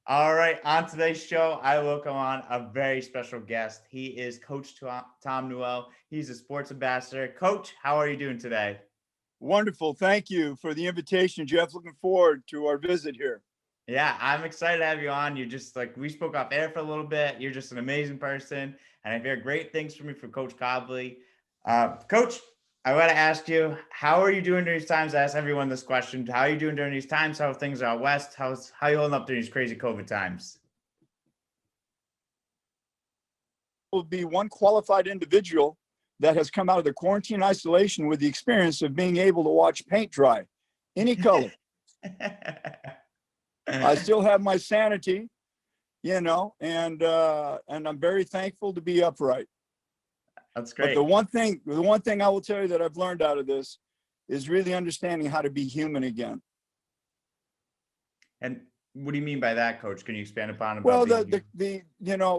All right, on today's show, I welcome on a very special guest. He is Coach Tom Newell. He's a sports ambassador. Coach, how are you doing today? Wonderful. Thank you for the invitation, Jeff. Looking forward to our visit here. Yeah, I'm excited to have you on. You're just like, we spoke off air for a little bit. You're just an amazing person. And I've heard great things from you from Coach Cobley. Coach, I want to ask you, how are you doing during these times? I ask everyone this question. How are you doing during these times? How are things out west? How you holding up during these crazy COVID times? Will be one qualified individual that has come out of the quarantine isolation with the experience of being able to watch paint dry, any color. I still have my sanity, and I'm very thankful to be upright. That's But great. the one thing I will tell you that I've learned out of this is really understanding how to be human again. And what do you mean by that, Coach? Can you expand upon Well, about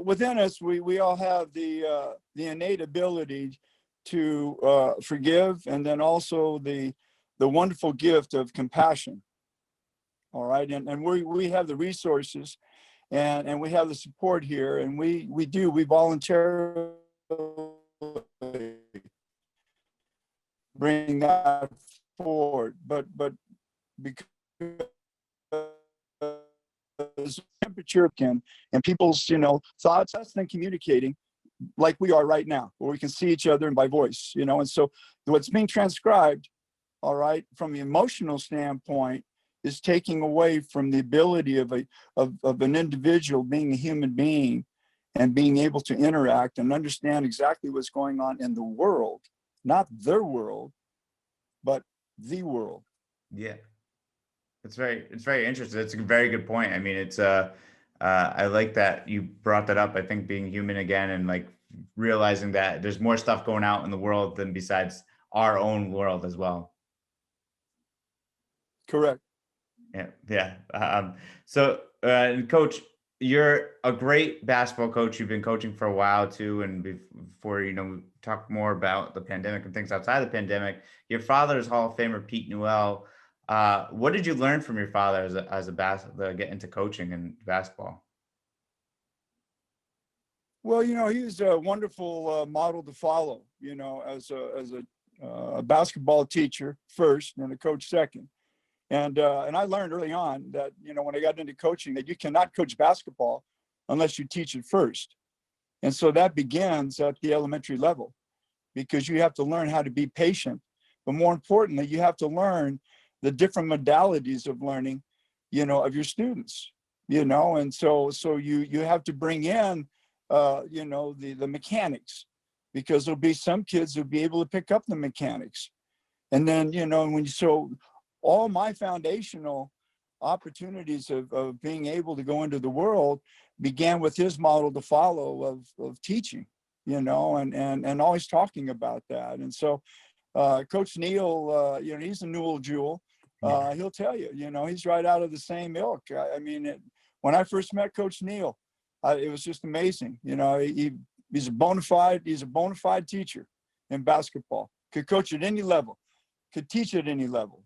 within us, we all have the innate ability to forgive, and then also the wonderful gift of compassion. All right, and we have the resources, and we have the support here, and we voluntarily bring that forward, but because temperature and people's thoughts, us then communicating like we are right now, where we can see each other and by voice, and so what's being transcribed, all right, from the emotional standpoint, is taking away from the ability of an individual being a human being and being able to interact and understand exactly what's going on in the world, not their world, but the world. Yeah, it's very interesting. It's a very good point. I mean, I like that you brought that up. I think being human again and like realizing that there's more stuff going out in the world than besides our own world as well. Correct. Yeah, yeah. And Coach, you're a great basketball coach. You've been coaching for a while too, and before we talk more about the pandemic and things outside the pandemic, your father is Hall of Famer Pete Newell. What did you learn from your father as a get into coaching and basketball? Well, he was a wonderful model to follow. As a basketball teacher first, and a coach second. And I learned early on that when I got into coaching, that you cannot coach basketball unless you teach it first. And so that begins at the elementary level, because you have to learn how to be patient, but more importantly, you have to learn the different modalities of learning, of your students, and so you have to bring in the mechanics, because there'll be some kids who'll be able to pick up the mechanics. And then, all my foundational opportunities of being able to go into the world began with his model to follow of teaching, and always talking about that. And so Coach Neal, he's a Newell jewel. He'll tell you, he's right out of the same ilk. I mean, when I first met Coach Neal, it was just amazing. He's a bona fide teacher in basketball. Could coach at any level, could teach at any level.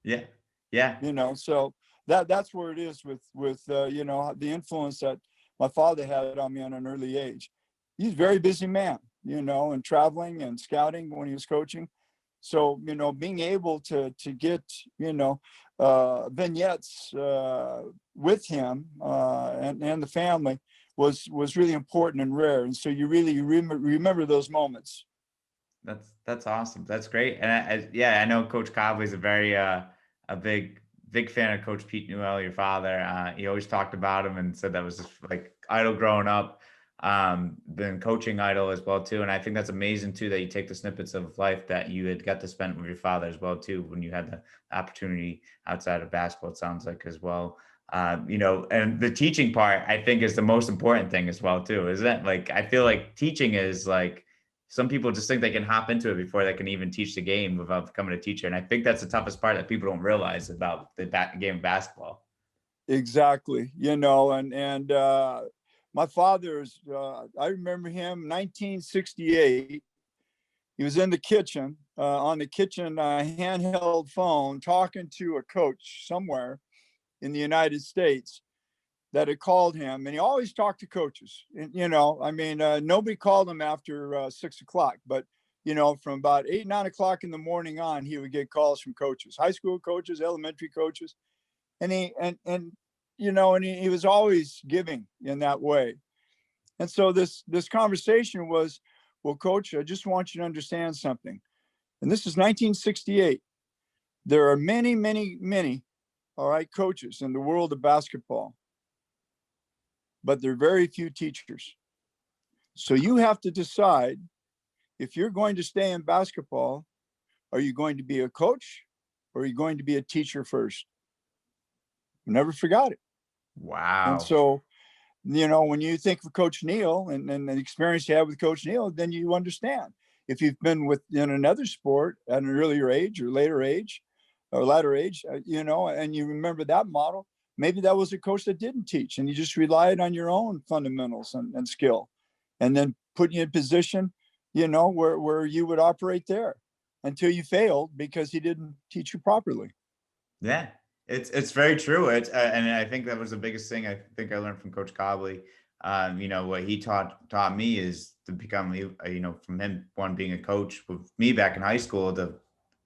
Yeah, yeah. So that's where it is with the influence that my father had on me at an early age. He's a very busy man, and traveling and scouting when he was coaching. So, being able to get, vignettes with him and the family was really important and rare. And so you really remember those moments. That's awesome. That's great. And I know Coach Cobley's a very a big fan of Coach Pete Newell, your father. He always talked about him and said that was just like idol growing up. Been coaching idol as well too, and I think that's amazing too that you take the snippets of life that you had got to spend with your father as well too when you had the opportunity outside of basketball. It sounds like as well. And the teaching part I think is the most important thing as well too, isn't it? Like I feel like teaching is like some people just think they can hop into it before they can even teach the game without becoming a teacher, and I think that's the toughest part that people don't realize about the game of basketball. Exactly, and my father's, I remember him 1968. He was in the kitchen, on the kitchen handheld phone, talking to a coach somewhere in the United States that had called him, and he always talked to coaches. And, I mean, nobody called him after 6 o'clock, but from about 8, 9 o'clock in the morning on, he would get calls from coaches, high school coaches, elementary coaches, and he was always giving in that way. And so this conversation was, well, coach, I just want you to understand something. And this is 1968. There are many, many, many, all right, coaches in the world of basketball, but there are very few teachers. So you have to decide, if you're going to stay in basketball, are you going to be a coach or are you going to be a teacher first? Never forgot it. Wow. And so, when you think of Coach Newell and the experience you have with Coach Newell, then you understand. If you've been in another sport at an earlier age or later age, and you remember that model, maybe that was a coach that didn't teach and you just relied on your own fundamentals and skill, and then put you in position, where you would operate there until you failed because he didn't teach you properly. Yeah, it's very true. And I think that was the biggest thing I think I learned from Coach Cobley. What he taught me is to become, from him, one, being a coach with me back in high school, to,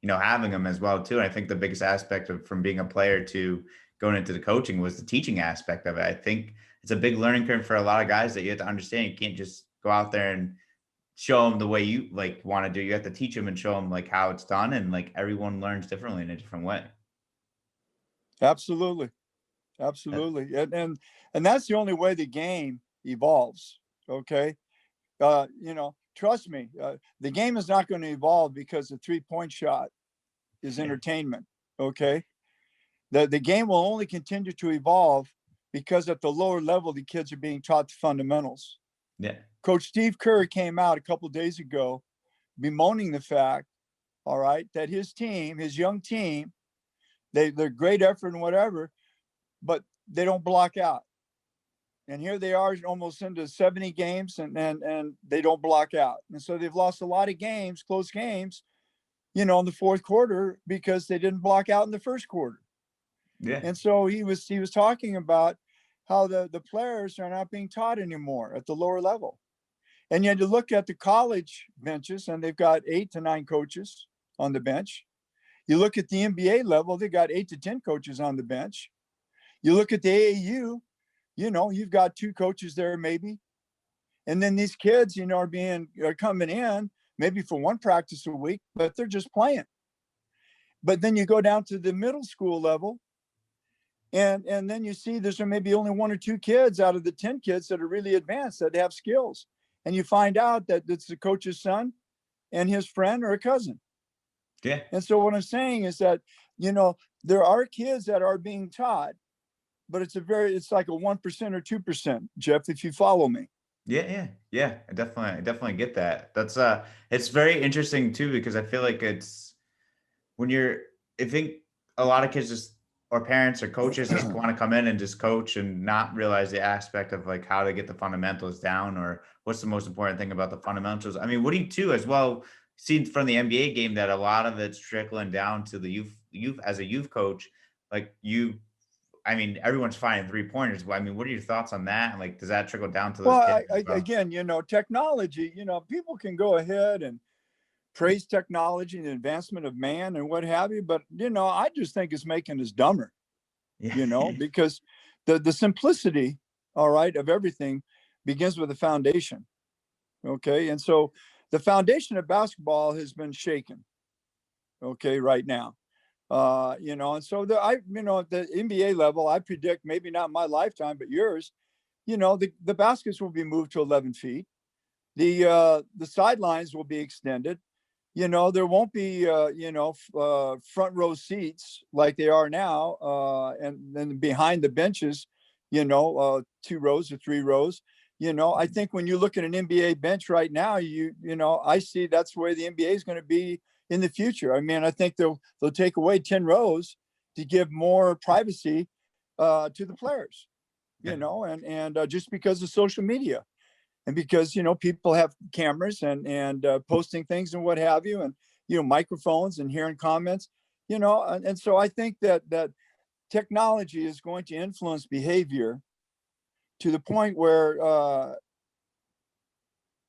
having him as well too. And I think the biggest aspect from being a player to going into the coaching was the teaching aspect of it. I think it's a big learning curve for a lot of guys that you have to understand. You can't just go out there and show them the way you want to do. You have to teach them and show them how it's done. And everyone learns differently in a different way. Absolutely. And that's the only way the game evolves. Okay. Trust me, the game is not going to evolve because the 3-point shot is entertainment. Okay. The game will only continue to evolve because at the lower level, the kids are being taught the fundamentals. Yeah. Coach Steve Kerr came out a couple of days ago bemoaning the fact, all right, that his team, his young team, they're great effort and whatever, but they don't block out. And here they are almost into 70 games and they don't block out. And so they've lost a lot of games, close games, in the fourth quarter because they didn't block out in the first quarter. Yeah. And so he was talking about how the players are not being taught anymore at the lower level. And you had to look at the college benches, and they've got 8 to 9 coaches on the bench. You look at the NBA level, they got 8 to 10 coaches on the bench. You look at the AAU, you've got 2 coaches there maybe. And then these kids, are coming in maybe for 1 practice a week, but they're just playing. But then you go down to the middle school level, and then you see there's maybe only 1 or 2 kids out of the 10 kids that are really advanced, that have skills. And you find out that it's the coach's son and his friend or a cousin. Yeah. And so what I'm saying is that, there are kids that are being taught, but it's like a 1% or 2%, Jeff, if you follow me. Yeah. I definitely get that. That's it's very interesting too, because I feel like it's I think a lot of kids or parents or coaches just want to come in and just coach and not realize the aspect of how to get the fundamentals down, or what's the most important thing about the fundamentals. I mean, what do you too as well see from the NBA game, that a lot of it's trickling down to the youth as a youth coach, everyone's finding 3-pointers. But what are your thoughts on that? And does that trickle down to those kids as well? Again, technology, people can go ahead and praise technology and the advancement of man and what have you, but I just think it's making us dumber. Because the simplicity, all right, of everything begins with a foundation. Okay. And so the foundation of basketball has been shaken. Okay. Right now. And so at the NBA level, I predict, maybe not my lifetime, but yours, the baskets will be moved to 11 feet. The sidelines will be extended. There won't be, front row seats like they are now. And then behind the benches, 2 rows or 3 rows. I think when you look at an NBA bench right now, I see that's where the NBA is going to be in the future. I think they'll take away 10 rows to give more privacy to the players, and just because of social media. And because, people have cameras and posting things and what have you, and, microphones and hearing comments, and so I think that technology is going to influence behavior to the point where,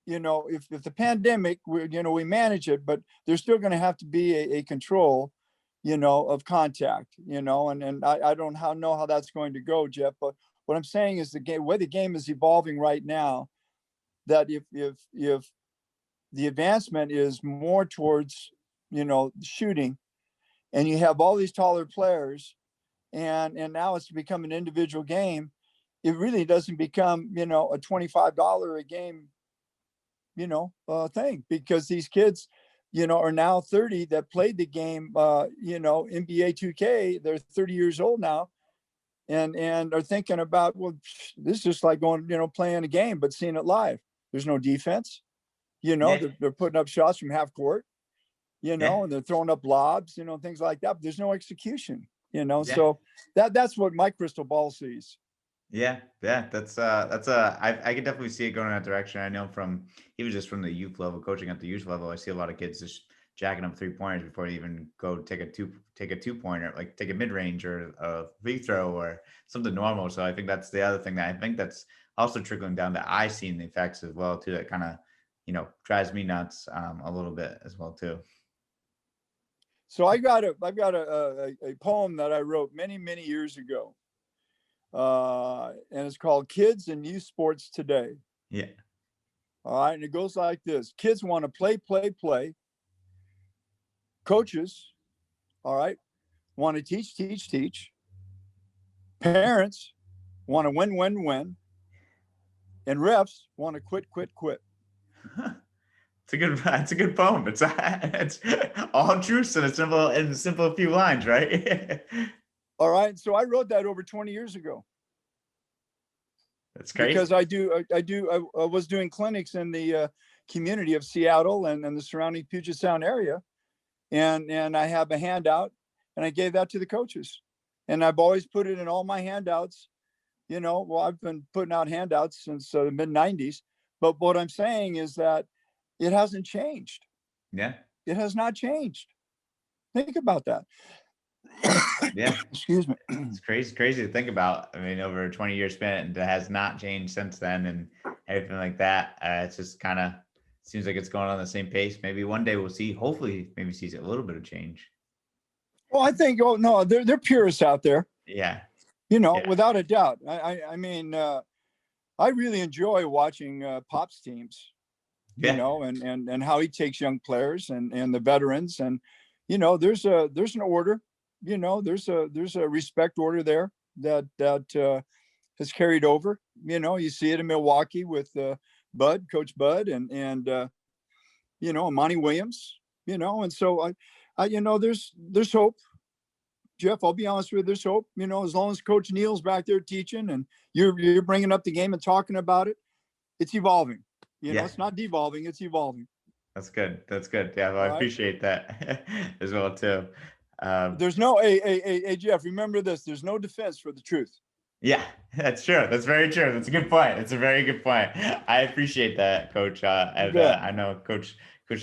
if the pandemic, we manage it, but there's still going to have to be a control, of contact, and I don't know how that's going to go, Jeff. But what I'm saying is the way the game is evolving right now, that if the advancement is more towards, shooting, and you have all these taller players, and now it's become an individual game, it really doesn't become, a $25 a game, thing, because these kids, are now 30 that played the game, NBA 2K, they're 30 years old now, and are thinking about, well, this is just like going, playing a game, but seeing it live. There's no defense, Yeah. they're putting up shots from half court, Yeah. and they're throwing up lobs, things like that. But there's no execution, Yeah. so that's what my crystal ball sees. Yeah, that's I could definitely see it going in that direction. I know from even just from the youth level, coaching at the youth level, I see a lot of kids just jacking up 3 pointers before they even go take a 2 pointer, like take a mid range or a free throw or something normal. So I think that's the other thing that I think that's also trickling down that I seen the effects as well too. That kind of drives me nuts a little bit as well too. So I've got a poem that I wrote many, many years ago. And it's called Kids and Youth Sports Today. Yeah. All right. And it goes like this: kids want to play, play, play. Coaches, all right, want to teach, teach, teach. Parents want to win, win, win. And refs want to quit, quit, quit. It's a good poem. It's all truths in a simple few lines, right? All right. So I wrote that over 20 years ago. That's crazy. Because I was doing clinics in the community of Seattle and the surrounding Puget Sound area. And I have a handout, and I gave that to the coaches. And I've always put it in all my handouts. Well, I've been putting out handouts since the mid 90s. But what I'm saying is that it hasn't changed. Yeah. It has not changed. Think about that. Yeah. Excuse me. It's crazy to think about. I mean, over a 20-year span, and it has not changed since then and everything like that. It's just kind of seems like it's going on the same pace. Maybe one day we'll see, hopefully maybe sees a little bit of change. Well, I think, no, they're purists out there. Yeah. Without a doubt. I mean, I really enjoy watching Pop's teams, and how he takes young players and the veterans, and there's an order, there's a respect order there that has carried over. You see it in Milwaukee with Coach Bud, and Monty Williams, and so I there's hope. Jeff, I'll be honest with you, there's hope, as long as Coach Neal's back there teaching and you're bringing up the game and talking about it, it's evolving. It's not devolving, it's evolving. That's good. Yeah, well, I appreciate that as well too. There's no, hey, Jeff, remember this, there's no defense for the truth. Yeah, that's true. That's very true. That's a good point. It's a very good point. I appreciate that, Coach. I know Coach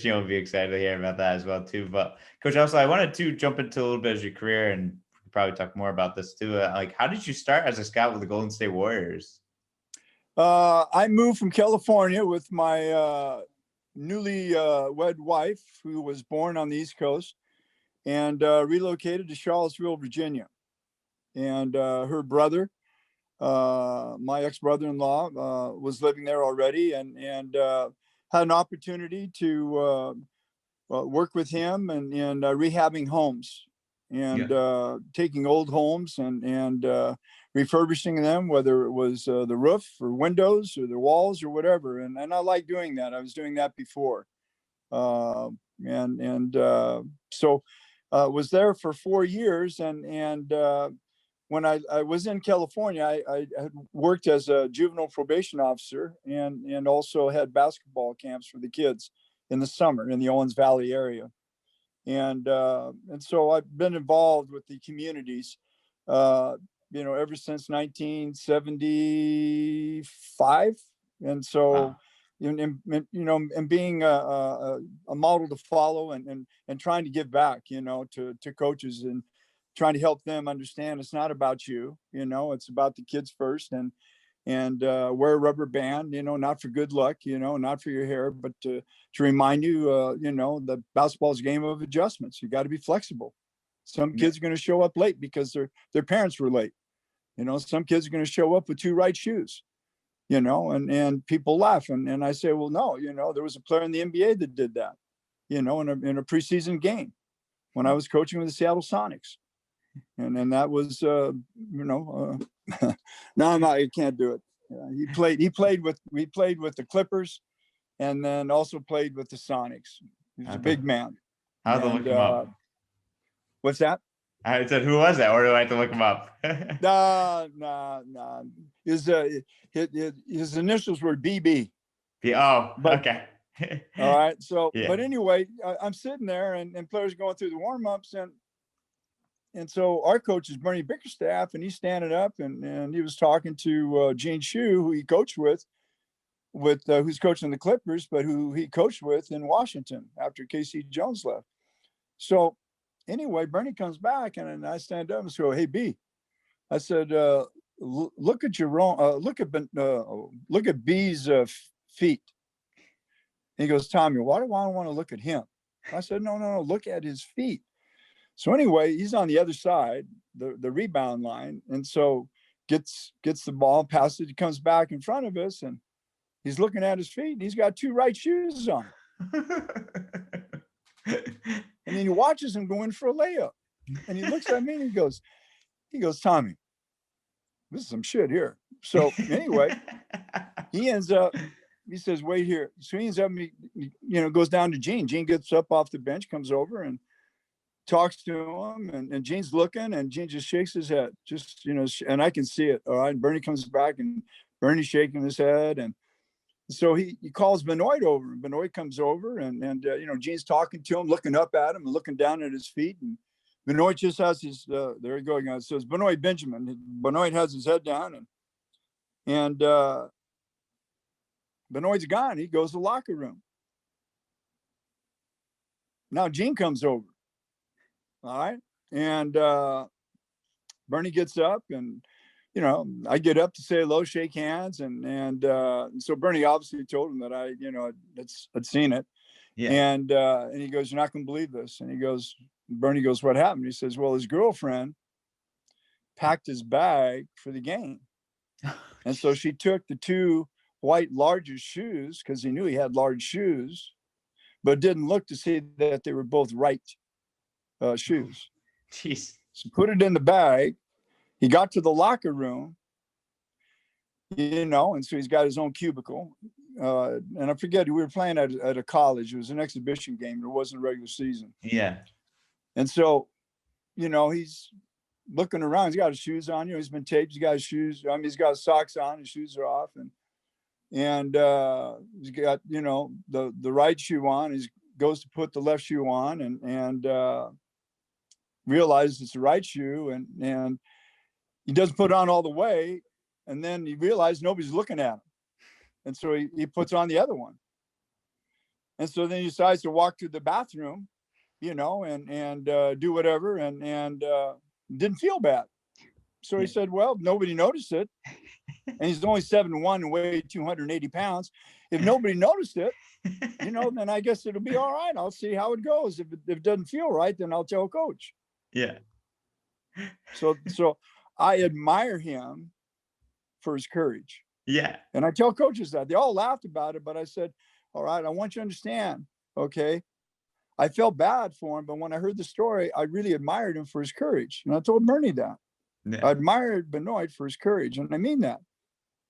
Neal will be excited to hear about that as well too. But Coach, also I wanted to jump into a little bit of your career and probably talk more about this too. Like, how did you start as a scout with the Golden State Warriors? I moved from California with my newly wed wife, who was born on the East Coast, and relocated to Charlottesville, Virginia. And her brother, my ex-brother-in-law, was living there already, and had an opportunity to work with him and rehabbing homes, and taking old homes and refurbishing them, whether it was the roof or windows or the walls or whatever. And I like doing that. I was doing that before. So was there for 4 years. And when I was in California, I had worked as a juvenile probation officer and also had basketball camps for the kids in the summer in the Owens Valley area. And so I've been involved with the communities, ever since 1975. And so, wow. And being a model to follow and trying to give back, to coaches and trying to help them understand it's not about you, it's about the kids first. And and wear a rubber band, not for good luck, not for your hair, but to remind you, the basketball is a game of adjustments. You got to be flexible. Some kids are going to show up late because their parents were late. Some kids are going to show up with 2 right shoes, and people laugh. And I say, well, no, there was a player in the NBA that did that, in a preseason game when I was coaching with the Seattle Sonics. And that was, no, you can't do it. He played with the Clippers, and then also played with the Sonics. He was a big man. I'll have to look him up. What's that? I said, who was that? Or do I have to look him up? No. His initials were BB. Okay. All right. So, yeah. But anyway, I'm sitting there, and players going through the warm-ups, and so our coach is Bernie Bickerstaff, and he's standing up, and he was talking to Gene Shue, who he coached with who's coaching the Clippers, but who he coached with in Washington after K.C. Jones left. So anyway, Bernie comes back, and I stand up and say, "Hey, B," I said, "Look at your own, look at B's feet." And he goes, "Tommy, why do I want to look at him?" I said, "No, look at his feet." So anyway, he's on the other side, the rebound line, and so gets the ball, passes it, he comes back in front of us, and he's looking at his feet, and he's got 2 right shoes on. And then he watches him go in for a layup, and he looks at me and he goes, "Tommy, this is some shit here." So anyway, he says, "Wait here." So he ends up, goes down to Gene. Gene gets up off the bench, comes over and talks to him, and Gene's looking, and Gene just shakes his head, and I can see it. All right. And Bernie comes back, and Bernie's shaking his head. And so he calls Benoit over, and Benoit comes over, and Gene's talking to him, looking up at him and looking down at his feet. And Benoit just has his, there you go again. So it's Benoit Benjamin. Benoit has his head down, and Benoit's gone. He goes to the locker room. Now Gene comes over. All right. And Bernie gets up, and, I get up to say hello, shake hands. And so Bernie obviously told him that I'd seen it. Yeah. And he goes, "You're not going to believe this." And Bernie goes, "What happened?" He says, "Well, his girlfriend packed his bag for the game." And so she took the 2 white largest shoes, because he knew he had large shoes, but didn't look to see that they were both right shoes. Jeez. So put it in the bag. He got to the locker room, and so he's got his own cubicle. And I forget, we were playing at a college. It was an exhibition game. It wasn't a regular season. Yeah. And so, he's looking around. He's got his shoes on. He's been taped. He's got his shoes. He's got his socks on. His shoes are off, and he's got the right shoe on. He goes to put the left shoe on, and realizes it's the right shoe, and he doesn't put it on all the way, and then he realized nobody's looking at him, and so he puts on the other one, and so then he decides to walk to the bathroom, and do whatever, and didn't feel bad. So he said, "Well, nobody noticed it, and he's only 7'1" and weighed 280 pounds. If nobody noticed it, then I guess it'll be all right. I'll see how it goes. If it doesn't feel right, then I'll tell coach." Yeah. So I admire him for his courage. Yeah. And I tell coaches that. They all laughed about it, but I said, "All right, I want you to understand, okay? I felt bad for him, but when I heard the story, I really admired him for his courage." And I told Bernie that. Yeah. I admired Benoit for his courage, and I mean that.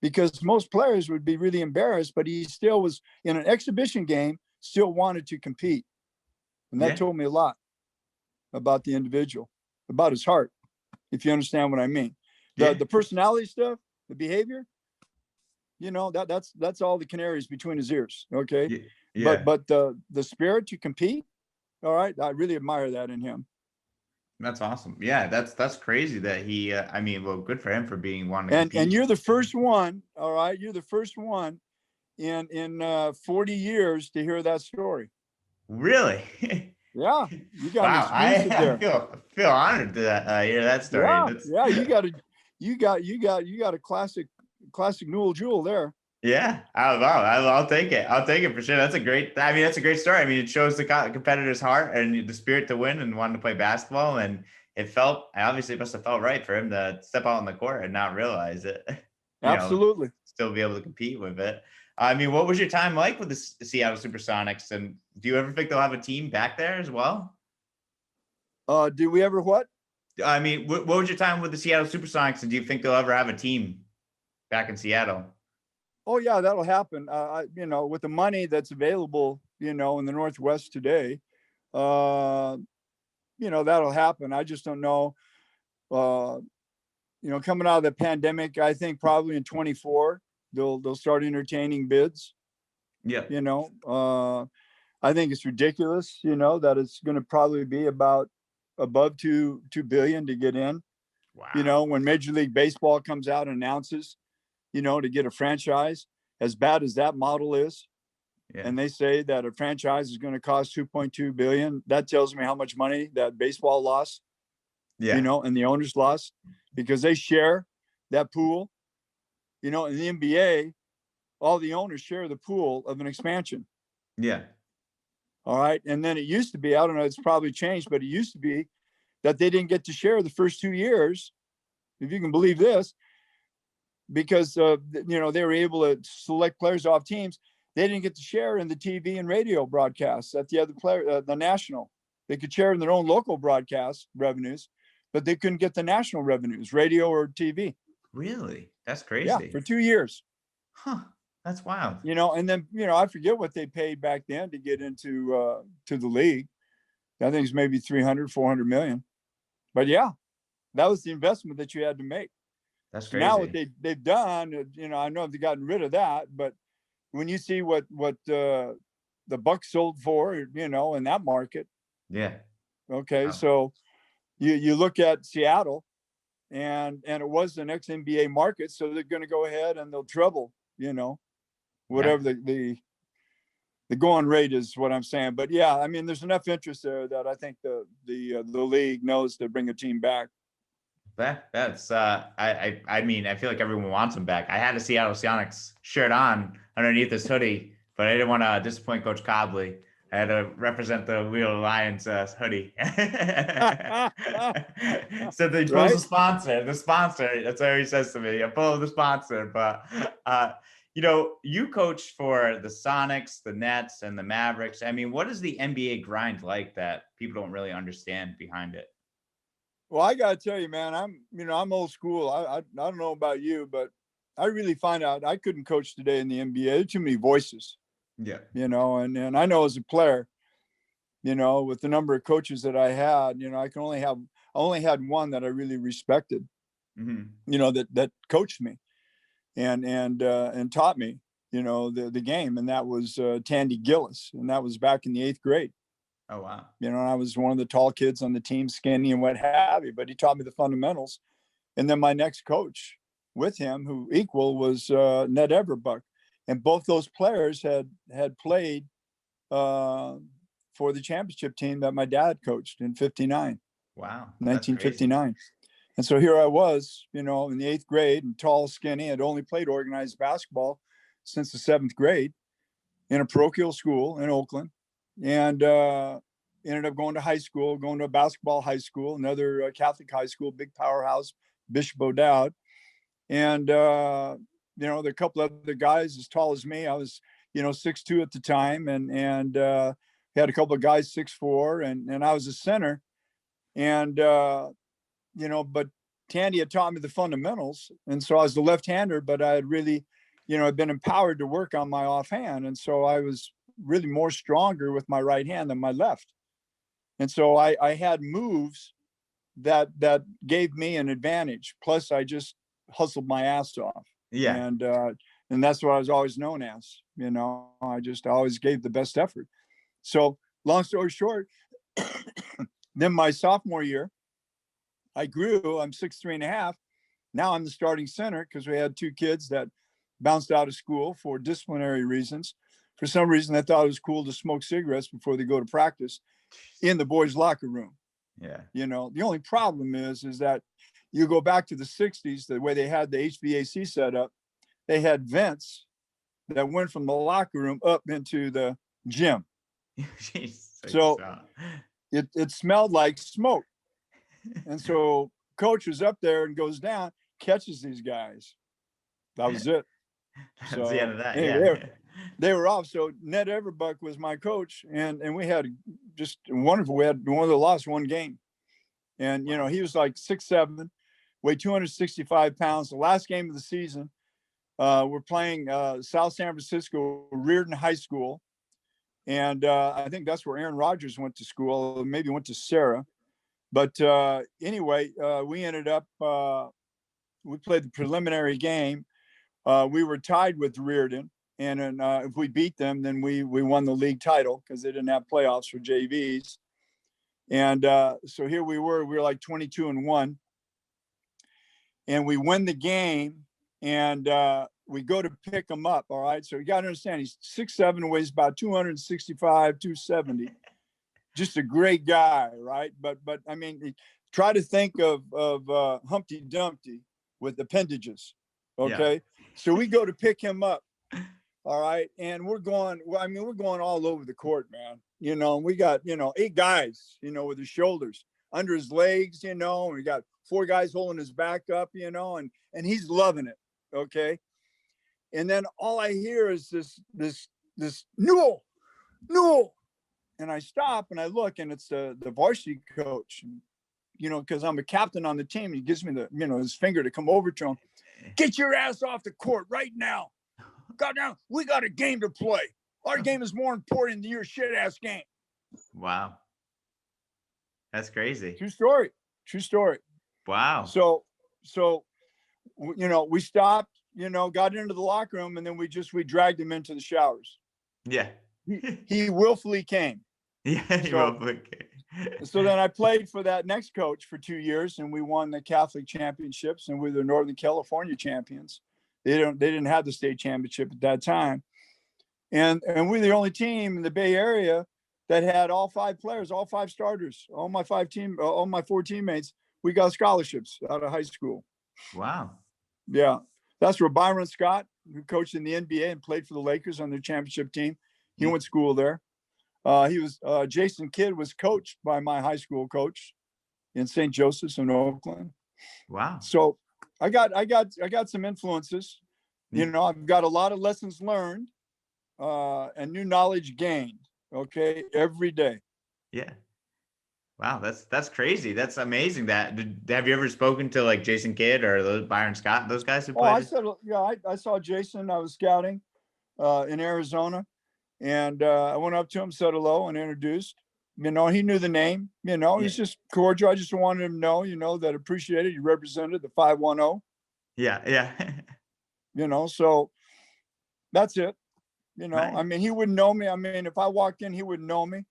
Because most players would be really embarrassed, but he still was in an exhibition game, still wanted to compete. And that told me a lot about the individual, about his heart, if you understand what I mean. The personality stuff, the behavior, that's all the canaries between his ears. Okay. Yeah. But the spirit to compete, all right, I really admire that in him. That's awesome. Yeah, that's crazy that he good for him for being one. And you're the first one, all right, you're the first one in 40 years to hear that story. Really? Yeah, you got there. I feel honored to hear that story. Yeah, you got a classic classic Newell Jewel there. Yeah, I'll take it. I'll take it for sure. That's a great story. I mean, it shows the competitor's heart and the spirit to win and wanting to play basketball. And obviously it must have felt right for him to step out on the court and not realize it, Absolutely. still be able to compete with it. I mean, what was your time like with the Seattle Supersonics? And do you ever think they'll have a team back there as well? Do we ever what? I mean, what was your time with the Seattle Supersonics? And do you think they'll ever have a team back in Seattle? Oh yeah, that'll happen. With the money that's available, in the Northwest today, that'll happen. I just don't know. Coming out of the pandemic, I think probably in 24 they'll start entertaining bids. Yeah. I think it's ridiculous, that it's going to probably be about above $2 billion to get in. Wow. When Major League Baseball comes out and announces, to get a franchise, as bad as that model is, yeah. and they say that a franchise is going to cost $2.2 billion, that tells me how much money that baseball lost, and the owners lost, because they share that pool. In the NBA, all the owners share the pool of an expansion. Yeah. All right. And then it used to be, I don't know, it's probably changed, but it used to be that they didn't get to share the first 2 years, if you can believe this, because they were able to select players off teams. They didn't get to share in the TV and radio broadcasts that the other player, the national. They could share in their own local broadcast revenues, but they couldn't get the national revenues, radio or TV. Really? That's crazy. Yeah, for 2 years. Huh. That's wild. And then, I forget what they paid back then to get into to the league. I think it's maybe 300, 400 million. But yeah, that was the investment that you had to make. That's crazy. Now what they've done, I know they've gotten rid of that, but when you see what the Bucks sold for, in that market. Yeah. Okay. Wow. So you look at Seattle and it was the next NBA market. So they're going to go ahead and they'll treble, whatever the going rate is, what I'm saying. But yeah, I mean, there's enough interest there that I think the league knows to bring a team back. That's I mean, I feel like everyone wants him back. I had a Seattle Sonics shirt on underneath this hoodie, but I didn't want to disappoint Coach Cobley. I had to represent the Wheeler Lions hoodie. So they pulls the sponsor. That's what he says to me. I pull the sponsor. But you coached for the Sonics, the Nets, and the Mavericks. I mean, what is the NBA grind like that people don't really understand behind it? Well, I got to tell you, man, I'm old school. I don't know about you, but I really find out I couldn't coach today in the NBA. There are too many voices. Yeah. And I know as a player, with the number of coaches that I had, I only had one that I really respected, that coached me and taught me, the game. And that was Tandy Gillis. And that was back in the 8th grade. Oh, wow. I was one of the tall kids on the team, skinny and what have you, but he taught me the fundamentals. And then my next coach with him, who was Ned Everbuck. And both those players had played for the championship team that my dad coached in 59. Wow. 1959. And so here I was, in the 8th grade and tall, skinny. I'd only played organized basketball since the 7th grade in a parochial school in Oakland. And ended up going to a basketball high school, another Catholic high school, big powerhouse, Bishop O'Dowd. And, there are a couple of other guys as tall as me. I was, 6'2" at the time, and had a couple of guys 6'4", and I was a center. And, but Tandy had taught me the fundamentals. And so I was the left-hander, but I had really, I'd been empowered to work on my offhand. And so I was really more stronger with my right hand than my left. And so I had moves that gave me an advantage. Plus I just hustled my ass off. Yeah. And that's what I was always known as, I just always gave the best effort. So long story short, then my sophomore year, I grew, I'm 6'3.5". Now I'm the starting center because we had 2 kids that bounced out of school for disciplinary reasons. For some reason, I thought it was cool to smoke cigarettes before they go to practice in the boys' locker room. Yeah. The only problem is that you go back to the 60s, the way they had the HVAC set up, they had vents that went from the locker room up into the gym. Jeez, So it smelled like smoke. And so coach was up there and goes down, catches these guys. That was it. That's the end of that. Anyway, Yeah. they were off. So Ned Everbuck was my coach, and we had just wonderful. We had one of the lost one game, and you know he was like 6'7", weighed 265 pounds. The last game of the season, we're playing South San Francisco Reardon High School, and I think that's where Aaron Rodgers went to school. Maybe went to Sarah, but anyway, we ended up we played the preliminary game. We were tied with Reardon. And then, if we beat them, then we won the league title because they didn't have playoffs for JVs. And so here we were like 22-1. And we win the game, and we go to pick him up, all right? So you got to understand, he's 6'7", weighs about 265, 270. Just a great guy, right? But I mean, try to think of Humpty Dumpty with appendages, okay? Yeah. So we go to pick him up. All right. And we're going all over the court, man. You know, we got, 8 guys, with his shoulders under his legs, and we got 4 guys holding his back up, and he's loving it. Okay. And then all I hear is this Newell. And I stop and I look, and it's the varsity coach, because I'm a captain on the team. He gives me his finger to come over to him. Get your ass off the court right now. Goddamn, we got a game to play. Our game is more important than your shit ass game. Wow. That's crazy. True story. Wow. So, we stopped, got into the locker room, and then we dragged him into the showers. Yeah. He willfully came. Yeah, he willfully came. So then I played for that next coach for 2 years, and we won the Catholic championships, and we were the Northern California champions. They didn't have the state championship at that time. And we're the only team in the Bay Area that had all 5 players, all 5 starters, all my 4 teammates. We got scholarships out of high school. Wow. Yeah. That's where Byron Scott, who coached in the NBA and played for the Lakers on their championship team. He went to school there. Jason Kidd was coached by my high school coach in St. Joseph's in Oakland. Wow. So I got some influences. I've got a lot of lessons learned and new knowledge gained. Okay, every day. Yeah. Wow, that's crazy. That's amazing. Have you ever spoken to like Jason Kidd or Byron Scott, those guys who played? I saw Jason. I was scouting in Arizona, and I went up to him, said hello, and introduced. He knew the name. He's just cordial. I just wanted him to know, that appreciated. He represented the 510. Yeah. So that's it. Nice. I mean, he wouldn't know me. I mean, if I walked in, he wouldn't know me.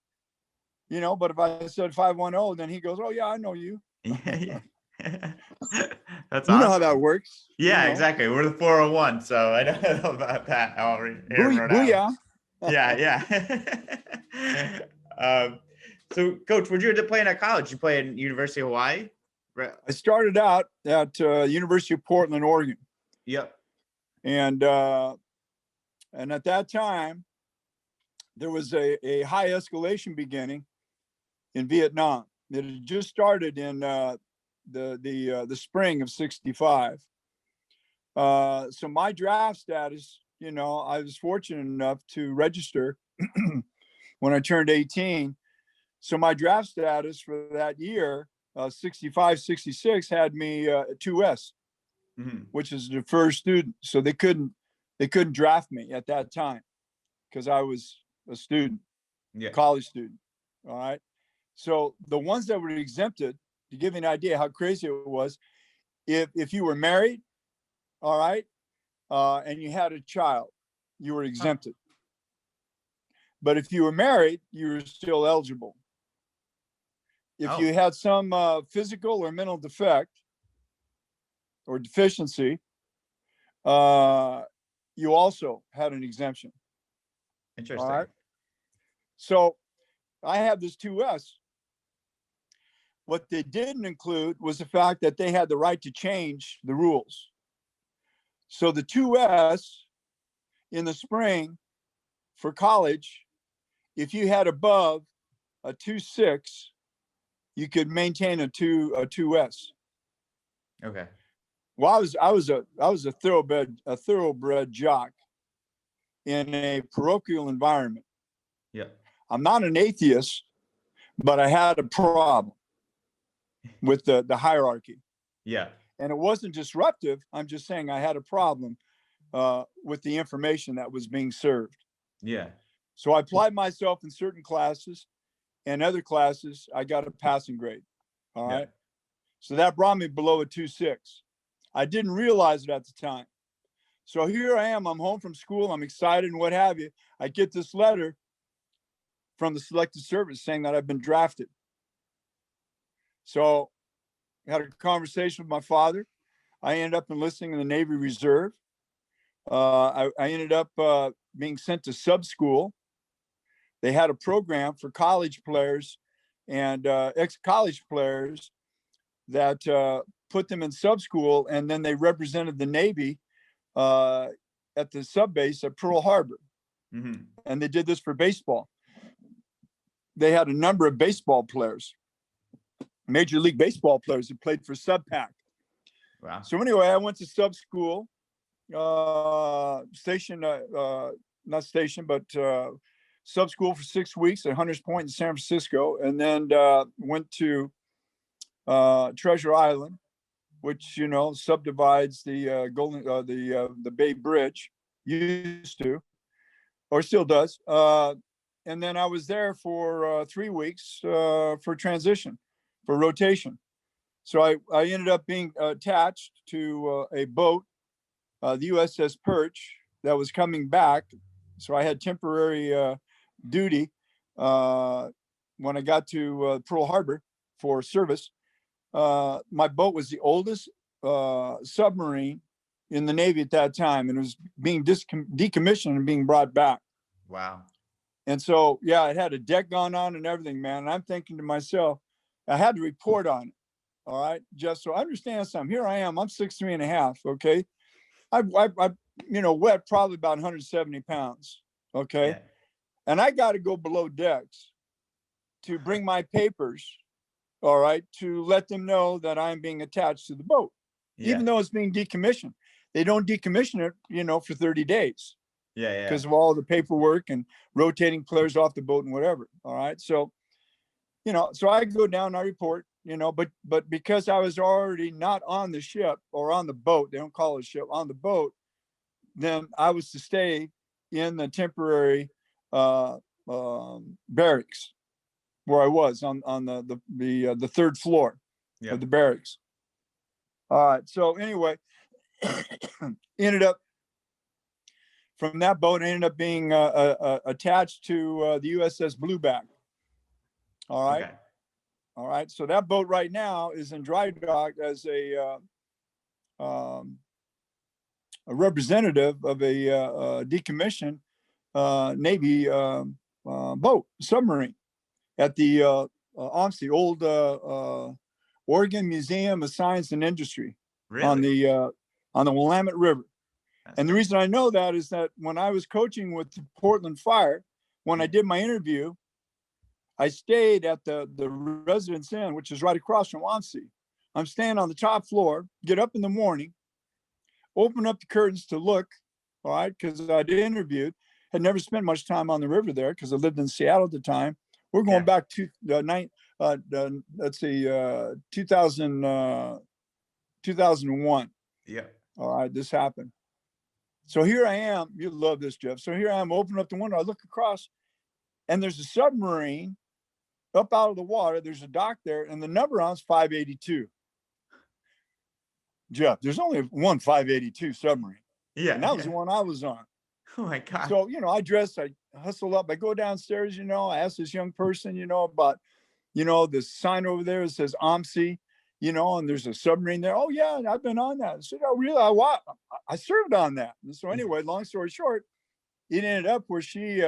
But if I said 510, then he goes, "Oh yeah, I know you." Yeah. That's awesome. You know how that works. Yeah, exactly. We're the 401, so I don't know about that. Booyah. Yeah. So, Coach, where'd you end up playing at college? You play at University of Hawaii? I started out at University of Portland, Oregon. Yep. And at that time, there was a high escalation beginning in Vietnam. It had just started in the spring of '65. So my draft status, I was fortunate enough to register when I turned 18. So my draft status for that year, 65, 66, had me at 2S, which is the first student. So they couldn't draft me at that time because I was a student, college student. All right. So the ones that were exempted, to give you an idea how crazy it was, if you were married, all right, and you had a child, you were exempted. But if you were married, you were still eligible. If you had some physical or mental defect or deficiency, you also had an exemption. Interesting. All right. So I have this 2S. What they didn't include was the fact that they had the right to change the rules. So the 2S in the spring for college, if you had above a 2.6, you could maintain a 2S. Okay. Well, I was a thoroughbred jock in a parochial environment. Yeah. I'm not an atheist, but I had a problem with the hierarchy. Yeah. And it wasn't disruptive. I'm just saying I had a problem with the information that was being served. Yeah. So I applied myself in certain classes, and other classes I got a passing grade. All right. Yeah. So that brought me below a 2.6. I didn't realize it at the time. So here I am. I'm home from school. I'm excited and what have you. I get this letter from the selected service saying that I've been drafted. So I had a conversation with my father. I ended up enlisting in the Navy Reserve. I ended up being sent to sub school. They had a program for college players and ex-college players that put them in sub school, and then they represented the Navy at the sub base at Pearl Harbor. Mm-hmm. And they did this for baseball. They had a number of baseball players, Major League Baseball players who played for Sub Pac. Wow. So anyway, I went to sub school, sub school for 6 weeks at Hunters Point in San Francisco, and then went to Treasure Island, which subdivides the Bay Bridge, used to, or still does. And then I was there for 3 weeks for transition, for rotation. So I ended up being attached to a boat, the USS Perch, that was coming back. So I had temporary duty when I got to Pearl Harbor for service. My boat was the oldest submarine in the Navy at that time, and it was being decommissioned and being brought back. Wow. And so, yeah, it had a deck gone on and everything, man. And I'm thinking to myself, I had to report on it. All right, just so I understand something. Here I am. I'm 6'3.5". Okay, I wet probably about 170 pounds. Okay, Yeah. and I got to go below decks to bring my papers. All right, to let them know that I'm being attached to the boat, even though it's being decommissioned. They don't decommission it, for 30 days. Yeah. Because of all the paperwork and rotating players off the boat and whatever. All right, so so I go down, I report. But because I was already not on the ship or on the boat, they don't call it a ship, on the boat, then I was to stay in the temporary barracks where I was on the third floor of the barracks. All right. So anyway, ended up from that boat, I ended up being attached to the USS Blueback. All right. Okay. All right. So that boat right now is in dry dock as a representative of a decommissioned Navy boat, submarine, at the OMSI, old Oregon Museum of Science and Industry. Really? on the Willamette River. And the reason I know that is that when I was coaching with the Portland Fire, when I did my interview, I stayed at the Residence Inn, which is right across from OMSI. I'm staying on the top floor, get up in the morning, open up the curtains to look, all right, because I'd interviewed, had never spent much time on the river there because I lived in Seattle at the time. We're going back to 2001. Yeah. All right, this happened. So here I am. You love this, Jeff. So here I am, open up the window. I look across, and there's a submarine up out of the water. There's a dock there, and the number on is 582. Jeff, there's only one 582 submarine. Yeah. And that was the one I was on. Oh my God. So, I dress, I hustle up, I go downstairs, I ask this young person, about, the sign over there that says OMSI, and there's a submarine there. Oh yeah, I've been on that. I said, oh really? I served on that. And so anyway, long story short, it ended up where she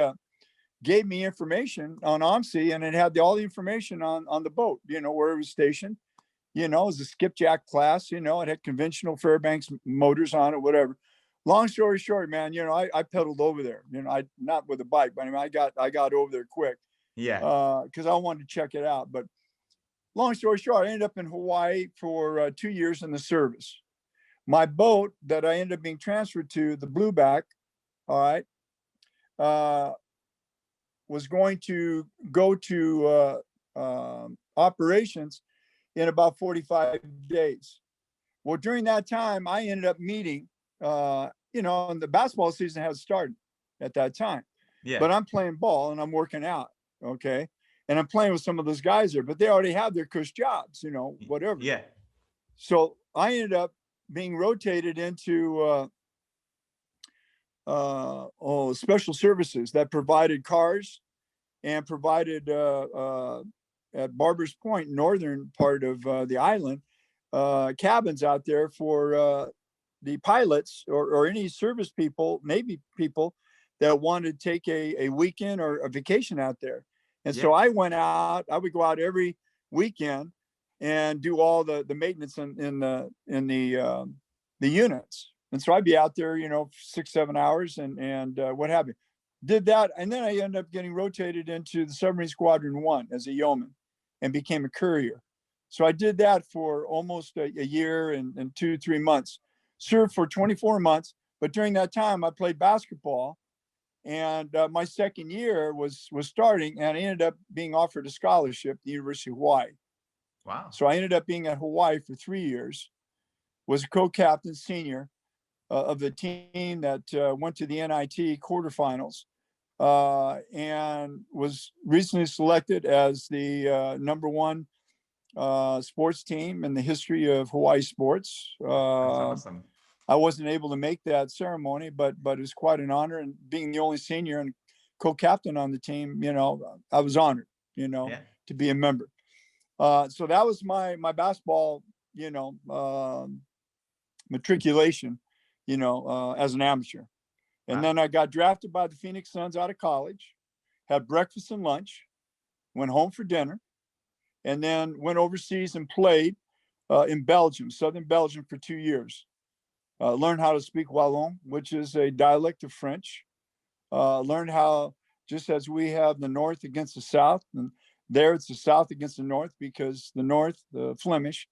gave me information on OMSI, and it had all the information on the boat, where it was stationed. It was a skipjack class, it had conventional Fairbanks motors on it, whatever. long story short, man, I pedaled over there, I not with a bike, but I mean, I got over there quick, Yeah. because I wanted to check it out. But long story short, I ended up in Hawaii for 2 years in the service. My boat that I ended up being transferred to, the Blueback, all right, was going to go to operations in about 45 days. Well, during that time, I ended up meeting, and the basketball season has started at that time. Yeah. But I'm playing ball and I'm working out, okay? And I'm playing with some of those guys there, but they already have their cush jobs, whatever. Yeah. So I ended up being rotated into special services that provided cars and provided at Barbers Point, northern part of the island, cabins out there for the pilots or any service people, Navy people that wanted to take a weekend or a vacation out there. And so I went out. I would go out every weekend and do all the maintenance in the units. And so I'd be out there, 6-7 hours and what have you. Did that, and then I ended up getting rotated into the Submarine Squadron 1 as a yeoman and became a courier. So I did that for almost a year and 2-3 months. Served for 24 months, but during that time I played basketball, and my second year was starting, and I ended up being offered a scholarship at the University of Hawaii. Wow. So I ended up being at Hawaii for 3 years, was a co-captain senior of the team that went to the NIT quarterfinals, and was recently selected as the number one sports team in the history of Hawaii sports. That's awesome. I wasn't able to make that ceremony, but it was quite an honor. And being the only senior and co-captain on the team, I was honored, to be a member. So that was my basketball, matriculation, as an amateur. And then I got drafted by the Phoenix Suns out of college, had breakfast and lunch, went home for dinner, and then went overseas and played in Belgium, southern Belgium, for 2 years. Learned how to speak Wallon, which is a dialect of French. Learned how, just as we have the North against the South, and there it's the South against the North, because the North, the Flemish,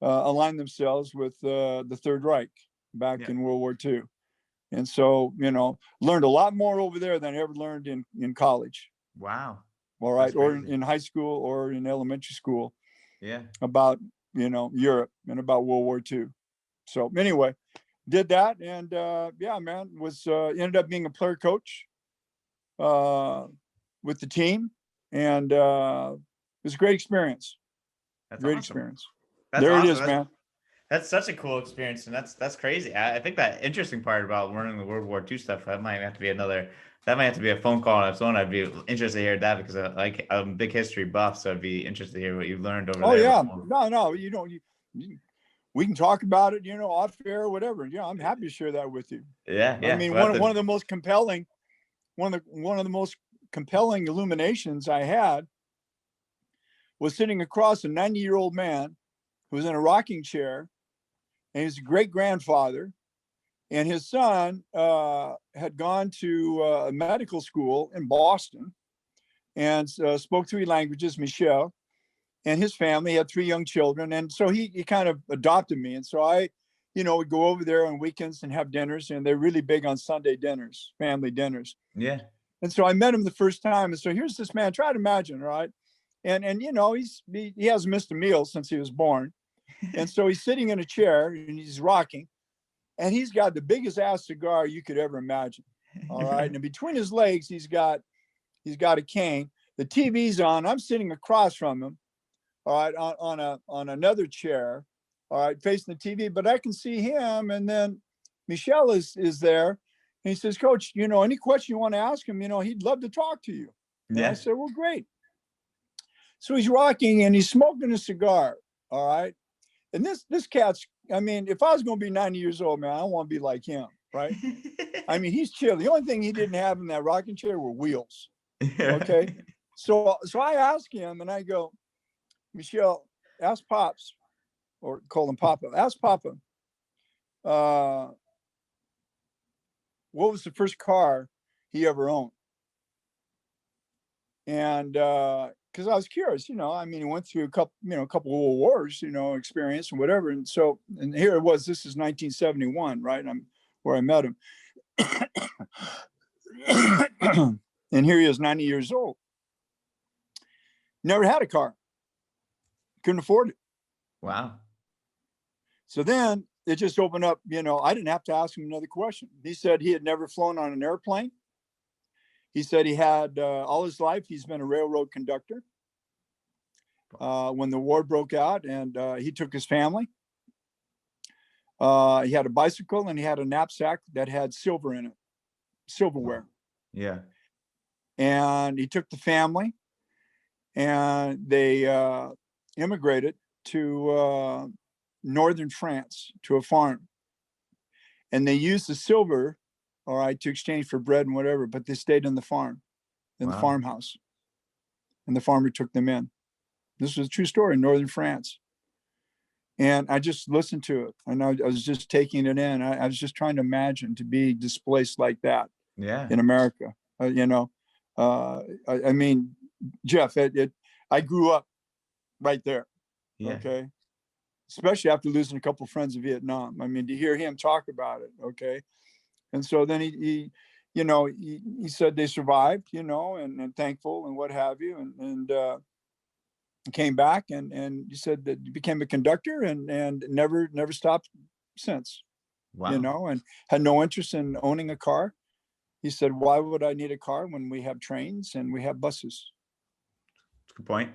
aligned themselves with the Third Reich back in World War II. And so, learned a lot more over there than I ever learned in college. Wow. All right. Or in high school or in elementary school. Yeah. About, Europe and about World War II. So anyway, did that. And man, ended up being a player coach with the team. And it was a great experience. That's great awesome. Experience. That's there awesome. It is, man. That's such a cool experience, and that's crazy. I think that interesting part about learning the World War II stuff, that might have to be a phone call on its own. I'd be interested to hear that, because I'm a big history buff, so I'd be interested to hear what you learned over there. Oh yeah, no, we can talk about it, off air or whatever. Yeah, I'm happy to share that with you. Yeah. I mean, one of the most compelling, one of the most compelling illuminations I had was sitting across a 90-year-old man who was in a rocking chair, and he's a great grandfather, and his son had gone to medical school in Boston and spoke 3 languages, Michel, and his family had 3 young children. And so he kind of adopted me. And so I, would go over there on weekends and have dinners, and they're really big on Sunday dinners, family dinners. Yeah. And so I met him the first time. And so here's this man, try to imagine, right? And he hasn't missed a meal since he was born. And so he's sitting in a chair and he's rocking, and he's got the biggest ass cigar you could ever imagine. All right. And between his legs, he's got a cane. The TV's on. I'm sitting across from him, all right, on another chair, all right, facing the TV, but I can see him. And then Michelle is there. And he says, Coach, any question you want to ask him, he'd love to talk to you. And I said, well, great. So he's rocking and he's smoking a cigar. All right. And this cat's, I mean, if I was going to be 90 years old, man, I want to be like him, right? I mean, he's chill. The only thing he didn't have in that rocking chair were wheels. Okay. So I asked him, and I go, Michelle, ask Pops, or call him Papa. Ask Papa, what was the first car he ever owned. And because I was curious, I mean, he went through a couple of world wars, experience and whatever. And so, and here it was, this is 1971, right? I'm where I met him. And here he is, 90 years old. Never had a car. Couldn't afford it. Wow. So then it just opened up, I didn't have to ask him another question. He said he had never flown on an airplane. He said he had all his life, he's been a railroad conductor. When the war broke out, and he took his family. He had a bicycle and he had a knapsack that had silver in it, silverware. Yeah. And he took the family and they immigrated to northern France, to a farm. And they used the silver, all right, to exchange for bread and whatever, but they stayed in the farm, in the farmhouse. And the farmer took them in. This was a true story in northern France. And I just listened to it. And I was just taking it in. I was just trying to imagine to be displaced like that in America. I mean, Jeff, I grew up right there. Yeah. Okay. Especially after losing a couple of friends in Vietnam. I mean, to hear him talk about it. Okay. And so then he said they survived, and thankful and what have you. And came back and he said that he became a conductor and never stopped since. Wow. And had no interest in owning a car. He said, why would I need a car when we have trains and we have buses? Good point.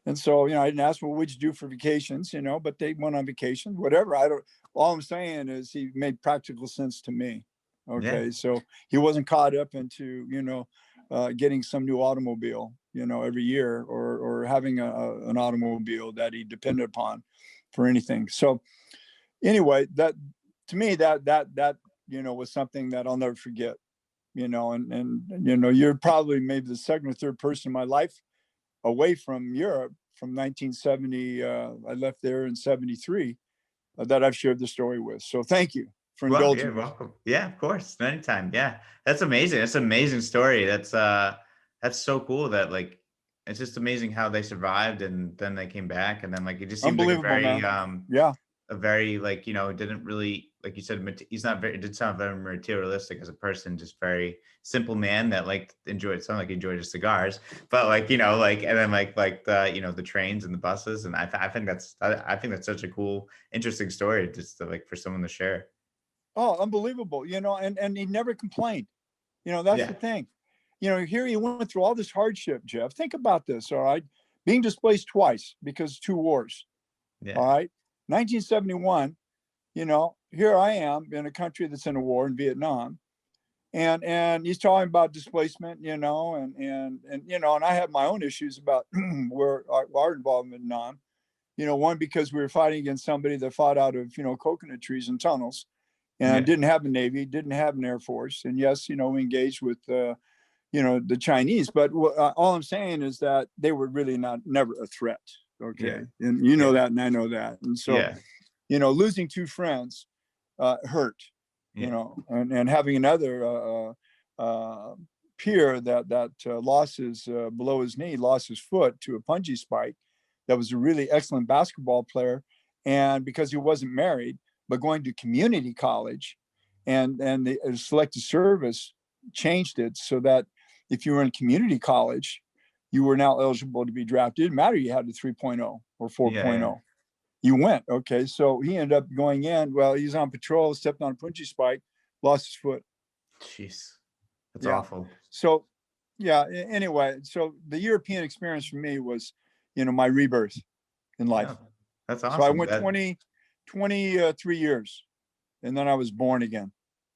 And so, I didn't ask, well, what'd you do for vacations, but they went on vacation, whatever. All I'm saying is he made practical sense to me. Okay. Yeah. So he wasn't caught up into, getting some new automobile, every year or having an automobile that he depended upon for anything. So anyway, that to me, that was something that I'll never forget, and you're probably maybe the second or third person in my life away from Europe from 1970. I left there in 73 that I've shared the story with. So thank you for indulging me. Welcome. Yeah, of course. Anytime. Yeah. That's amazing. That's an amazing story. That's so cool that it's just amazing how they survived and then they came back and then it just seemed like a very a very didn't really, like you said, he's not very, it did sound very materialistic as a person, just very simple man that enjoyed his cigars, but and then the trains and the buses. And I think that's such a cool, interesting story just to, for someone to share. Oh, unbelievable. And he never complained. That's the thing. Here he went through all this hardship, Jeff. Think about this, all right? Being displaced twice because of 2 wars. Yeah. All right. 1971, here I am in a country that's in a war in Vietnam. And he's talking about displacement, and I have my own issues about where our involvement in Vietnam. One, because we were fighting against somebody that fought out of, coconut trees and tunnels and didn't have a Navy, didn't have an Air Force. And yes, we engaged with, the Chinese, but all I'm saying is that they were really never a threat. Okay. Yeah. And that, and I know that. And so, losing 2 friends hurt, and having another peer that lost his, below his knee, lost his foot to a punji spike. That was a really excellent basketball player. And because he wasn't married, but going to community college and the selective service changed it so that if you were in community college, you were now eligible to be drafted. It didn't matter you had a 3.0 or 4.0. Yeah. You went. Okay. So he ended up going in. Well, he's on patrol, stepped on a punji spike, lost his foot. Jeez. That's awful. So, anyway, so the European experience for me was, my rebirth in life. Yeah, that's awesome. So I went 23 years and then I was born again.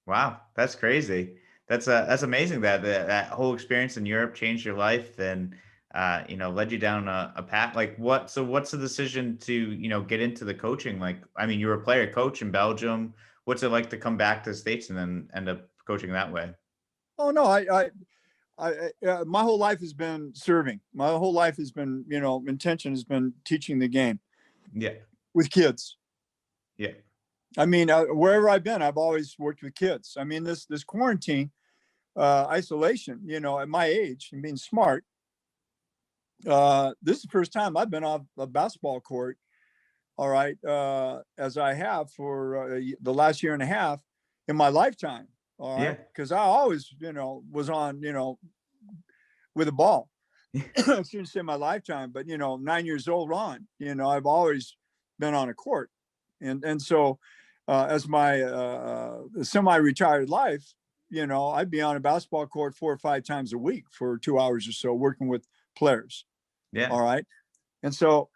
Wow. That's crazy. That's amazing that whole experience in Europe changed your life and, led you down a path. What's the decision to, get into the coaching? You were a player coach in Belgium. What's it like to come back to the States and then end up coaching that way? Oh, no, I my whole life has been serving. My whole life has been, intention has been teaching the game. Yeah. With kids. Yeah. I mean, wherever I've been, I've always worked with kids. I mean, this quarantine, isolation, you know, at my age and being smart, this is the first time I've been off a basketball court, all right, as I have for the last year and a half in my lifetime, all Yeah. right, because I always, you know, was on, you know, with a ball. I shouldn't say my lifetime, but, you know, 9 years old on, you know, I've always been on a court. And so as my semi-retired life, you know, I'd be on a basketball court 4 or 5 times a week for 2 hours or so working with players. Yeah. All right. And so,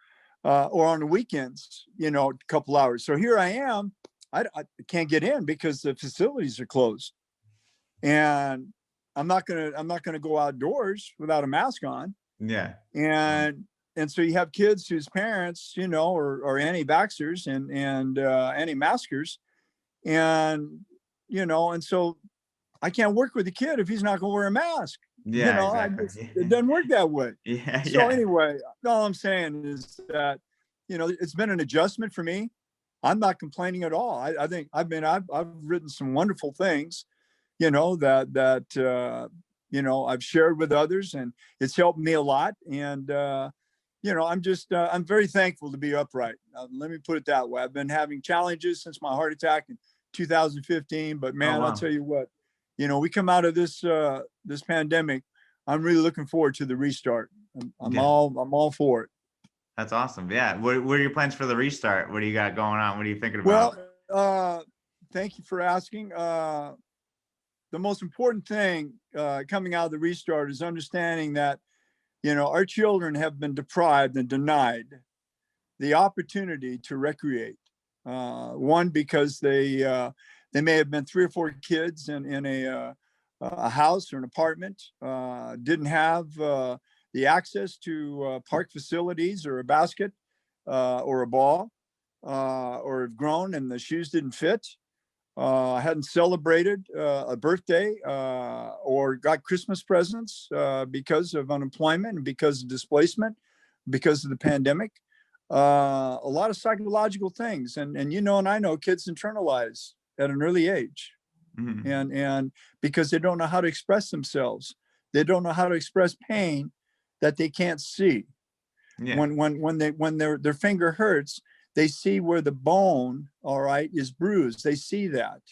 or on the weekends, you know, a couple hours. So here I am. I can't get in because the facilities are closed, and I'm not gonna go outdoors without a mask on. Yeah. And so you have kids whose parents, you know, are anti-vaxxers and anti-maskers, and you know, and so I can't work with the kid if he's not going to wear a mask. You Yeah, know, exactly. it doesn't work that way. Yeah, So yeah. anyway, all I'm saying is that, you know, it's been an adjustment for me. I'm not complaining at all. I think I've written some wonderful things, you know, that you know, I've shared with others, and it's helped me a lot. And you know, I'm very thankful to be upright. Let me put it that way. I've been having challenges since my heart attack in 2015, but Oh, man, I'll wow. tell you what, you know, we come out of this pandemic. I'm really looking forward to the restart. I'm Yeah. all for it. That's awesome. Yeah. What are your plans for the restart? What do you got going on? What are you thinking Well, about? thank you for asking. The most important thing coming out of the restart is understanding that, you know, our children have been deprived and denied the opportunity to recreate. One, because they may have been 3 or 4 kids in a house or an apartment, didn't have the access to park facilities or a basket or a ball, or have grown and the shoes didn't fit, hadn't celebrated a birthday or got Christmas presents because of unemployment and because of displacement, because of the pandemic. A lot of psychological things, and you know, and I know kids internalize at an early age, Mhm. and because they don't know how to express themselves, they don't know how to express pain that they can't see. Yeah. When their finger hurts, they see where the bone, all right, is bruised. They see that.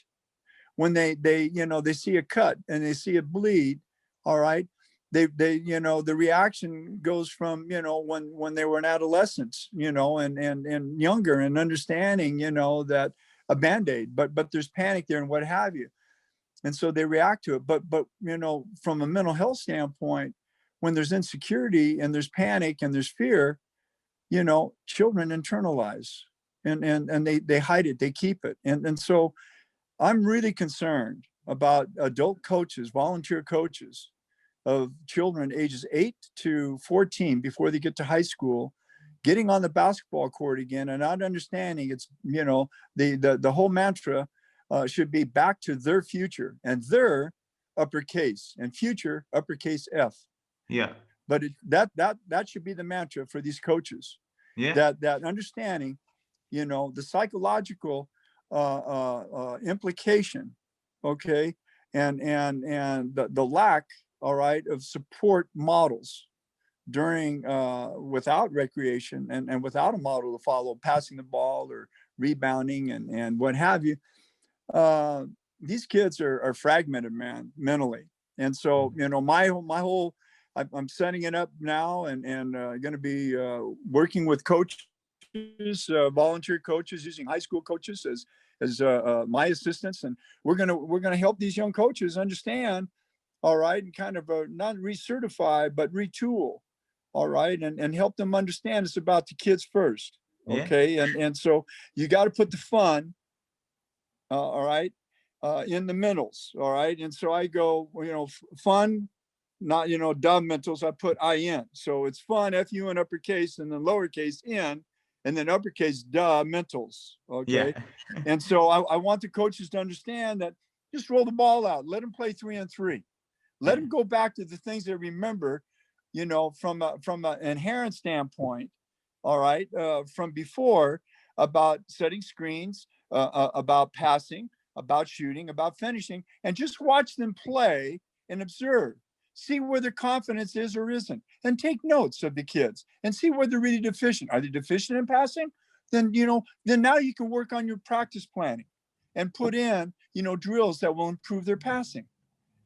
When they you know, they see a cut and they see a bleed, all right, they you know, the reaction goes from, you know, when they were an adolescent, you know, and younger, and understanding, you know, that a band-aid, but there's panic there and what have you, and so they react to it. But you know, from a mental health standpoint, when there's insecurity and there's panic and there's fear, you know, children internalize, and they hide it, they keep it, and so I'm really concerned about adult coaches, volunteer coaches of children ages 8 to 14 before they get to high school, getting on the basketball court again and not understanding it's, you know, the whole mantra should be back to their future, and their uppercase, and future uppercase F. Yeah. But that should be the mantra for these coaches. Yeah. That understanding, you know, the psychological implication, okay, and the lack, all right, of support models during without recreation, and without a model to follow, passing the ball or rebounding and what have you. Uh, these kids are fragmented, man, mentally, and so, you know, my whole, I'm setting it up now, and going to be working with coaches, volunteer coaches, using high school coaches as my assistants, and we're gonna help these young coaches understand, all right, and kind of not recertify but retool, all right, and help them understand it's about the kids first, Yeah. okay, and so you got to put the fun, all right, in the mentals, all right, and so I go, you know, fun, not, you know, dumb mentals. I put in, so it's fun, FUN uppercase, and then lowercase n, and then uppercase mentals, okay, Yeah. and so I want the coaches to understand that just roll the ball out, let them play 3-on-3, let Yeah. them go back to the things they remember, you know, from an inherent standpoint, all right, from before, about setting screens, about passing, about shooting, about finishing, and just watch them play and observe. See where their confidence is or isn't, and take notes of the kids and see where they're really deficient. Are they deficient in passing? Then, then now you can work on your practice planning and put in, drills that will improve their passing.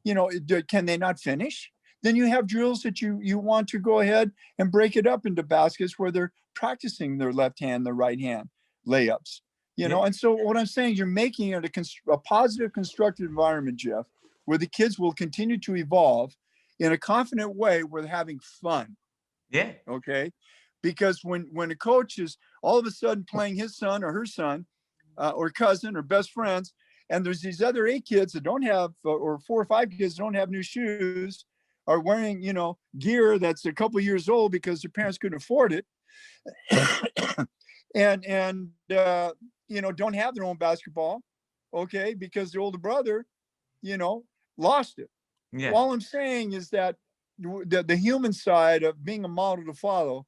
Can they not finish? Then you have drills that you want to go ahead and break it up into baskets where they're practicing their left hand, their right hand layups. And so what I'm saying is you're making it a positive, constructive environment, Jeff, where the kids will continue to evolve in a confident way where they're having fun. Yeah. Okay. Because when a coach is all of a sudden playing his son or her son or cousin or best friends, and there's these other 8 kids that don't have, or 4 or 5 kids that don't have new shoes, are wearing, gear that's a couple years old because their parents couldn't afford it, and don't have their own basketball, okay, because the older brother, lost it. Yeah. All I'm saying is that the human side of being a model to follow,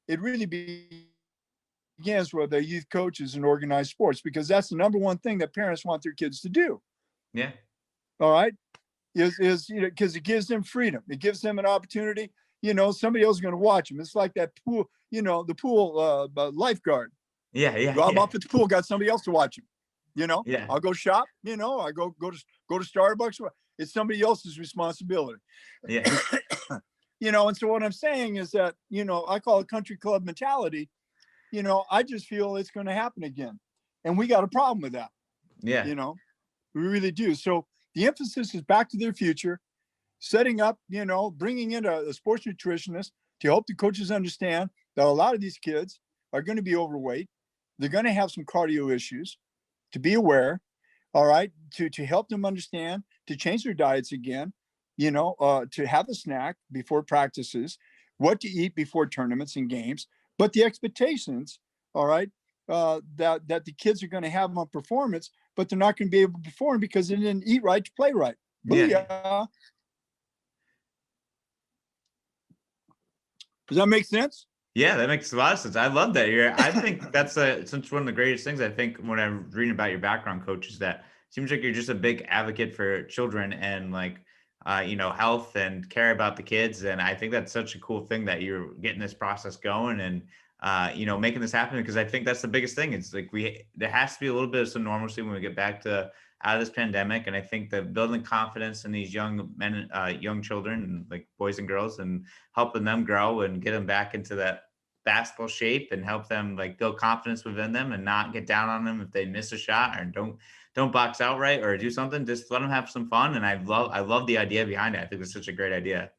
it really begins with the youth coaches and organized sports, because that's the number one thing that parents want their kids to do. Yeah. All right. Is because it gives them freedom. It gives them an opportunity. Somebody else is going to watch them. It's like that pool, the pool lifeguard. Yeah. I'm up at the pool, got somebody else to watch him. Yeah. I'll go shop. I go to Starbucks. It's somebody else's responsibility. Yeah. And so what I'm saying is that, I call it country club mentality. I just feel it's going to happen again. And we got a problem with that. Yeah. We really do. So the emphasis is back to their future, setting up, bringing in a sports nutritionist to help the coaches understand that a lot of these kids are going to be overweight. They're going to have some cardio issues, to be aware. All right. To help them understand, to change their diets again, to have a snack before practices, what to eat before tournaments and games, but the expectations, all right, that the kids are going to have on performance, but they're not going to be able to perform because they didn't eat right to play right. Booyah. Yeah. Does that make sense? Yeah, that makes a lot of sense. I love that. I think that's one of the greatest things. I think when I'm reading about your background, coach, is that it seems like you're just a big advocate for children and health and care about the kids. And I think that's such a cool thing that you're getting this process going and making this happen, because I think that's the biggest thing. It's like there has to be a little bit of some normalcy when we get back to out of this pandemic. And I think that building confidence in these young men, young children, and like boys and girls, and helping them grow and get them back into that basketball shape and help them build confidence within them and not get down on them if they miss a shot or don't box out right or do something. Just let them have some fun. And I love the idea behind it. I think it's such a great idea.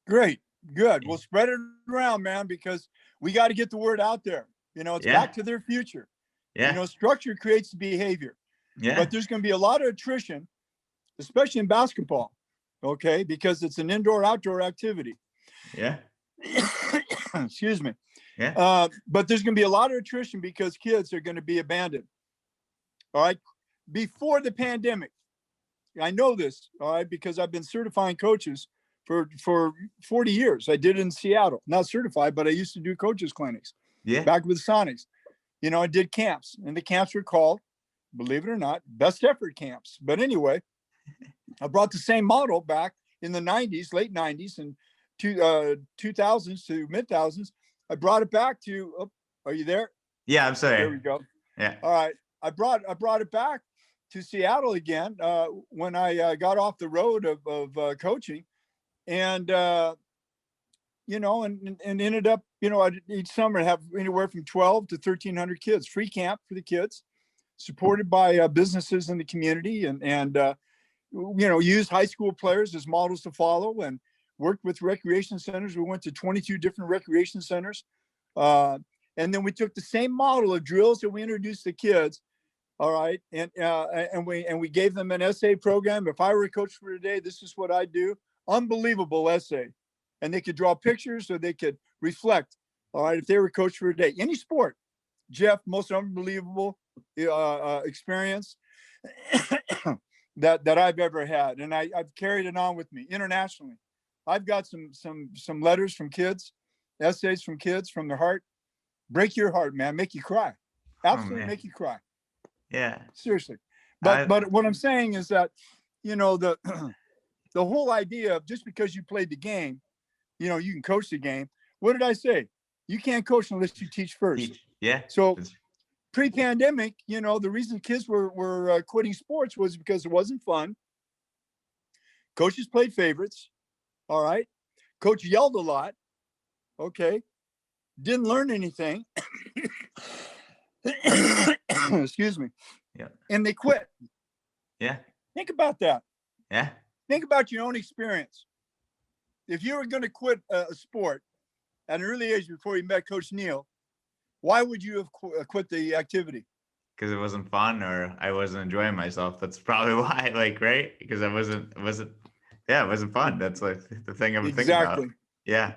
Great. Good. We'll spread it around, man, because we got to get the word out there. It's back to their future. Yeah. Structure creates behavior. Yeah. But there's going to be a lot of attrition, especially in basketball. Okay. Because it's an indoor-outdoor activity. Yeah. Excuse me. Yeah. But there's going to be a lot of attrition because kids are going to be abandoned. All right. Before the pandemic, I know this, all right, because I've been certifying coaches for 40 years. I did it in Seattle, not certified, but I used to do coaches clinics. Yeah. Back with the Sonics. I did camps, and the camps were called, believe it or not, best effort camps. But anyway, I brought the same model back in the 90s, late 90s, and 2000s to mid thousands. I brought it back to, are you there? Yeah, I'm sorry. There we go. Yeah. All right. I brought it back to Seattle again when I got off the road of coaching, and and ended up, each summer have anywhere from 12 to 1,300 kids, free camp for the kids, supported by businesses in the community, and used high school players as models to follow, and worked with recreation centers. We went to 22 different recreation centers. And then we took the same model of drills that we introduced to kids. All right. And we gave them an essay program. If I were a coach for today, this is what I do. Unbelievable essay. And they could draw pictures or they could reflect. All right. If they were a coach for today, any sport, Jeff, most unbelievable experience that I've ever had. And I've carried it on with me internationally. I've got some letters from kids, essays from kids from their heart. Break your heart, man. Make you cry. Absolutely make you cry. Yeah. Seriously. I, But what I'm saying is that, you know, the the whole idea of just because you played the game, you know, you can coach the game. What did I say? You can't coach unless you teach first. teach. Yeah. So pre-pandemic, you know, the reason kids were quitting sports was because it wasn't fun. Coaches played favorites. All right. Coach yelled a lot. Okay. Didn't learn anything. Excuse me. Yeah. And they quit. Yeah. Think about that. Yeah. Think about your own experience. If you were going to quit a sport at an early age before you met Coach Newell, why would you have quit the activity? Because it wasn't fun, or I wasn't enjoying myself. That's probably why, like, right? Because it wasn't fun. That's like the thing I'm thinking about. Yeah.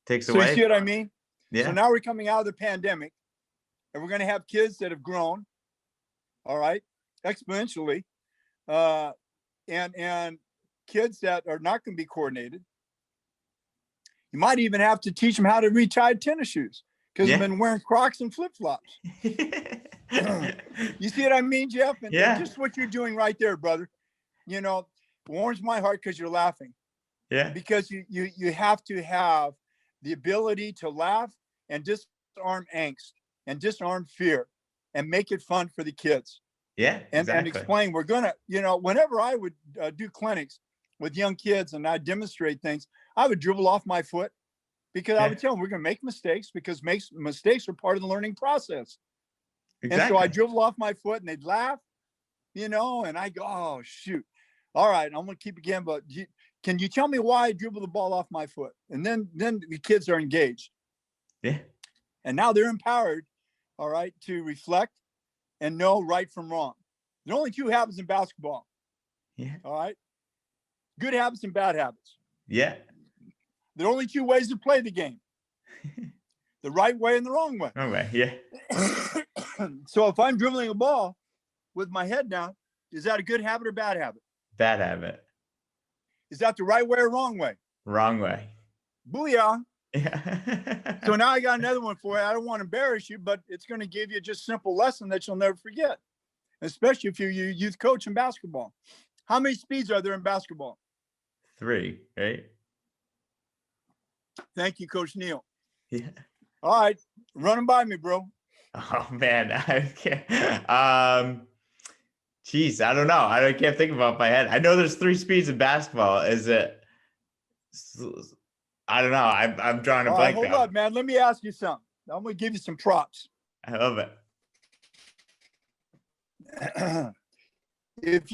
Takes So away. you see what I mean? Yeah. So now we're coming out of the pandemic and we're going to have kids that have grown, all right, exponentially, and kids that are not going to be coordinated. You might even have to teach them how to retie tennis shoes because they've been wearing Crocs and flip-flops. You see what I mean, Jeff? And just what you're doing right there, brother, you know, warms my heart because you're laughing. Yeah. Because you have to have the ability to laugh and disarm angst and disarm fear and make it fun for the kids. Yeah. And explain, we're going to, you know, whenever I would do clinics with young kids and I demonstrate things, I would dribble off my foot because I would tell them we're going to make mistakes because mistakes are part of the learning process. Exactly. And so I dribble off my foot and they'd laugh, you know, and I go, oh, shoot. All right, I'm going to keep again, but can you tell me why I dribble the ball off my foot? And then the kids are engaged. Yeah. And now they're empowered, all right, to reflect and know right from wrong. There are only two habits in basketball. Yeah. All right. Good habits and bad habits. Yeah. There are only two ways to play the game. The right way and the wrong way. Wrong way, yeah. So if I'm dribbling a ball with my head down, is that a good habit or bad habit? Bad habit. Is that the right way or wrong way? Wrong way. Booyah. Yeah. So now I got another one for you. I don't want to embarrass you, but it's going to give you just a simple lesson that you'll never forget, especially if you're a youth coach in basketball. How many speeds are there in basketball? 3, right? Thank you, Coach Newell. Yeah. All right. Run them by me, bro. Oh, man. I can't. Geez, I don't know. I can't think about my head. I know there's 3 speeds in basketball. Is it? I don't know. I'm drawing a blank. Hold up, man. Let me ask you something. I'm going to give you some props. I love it. If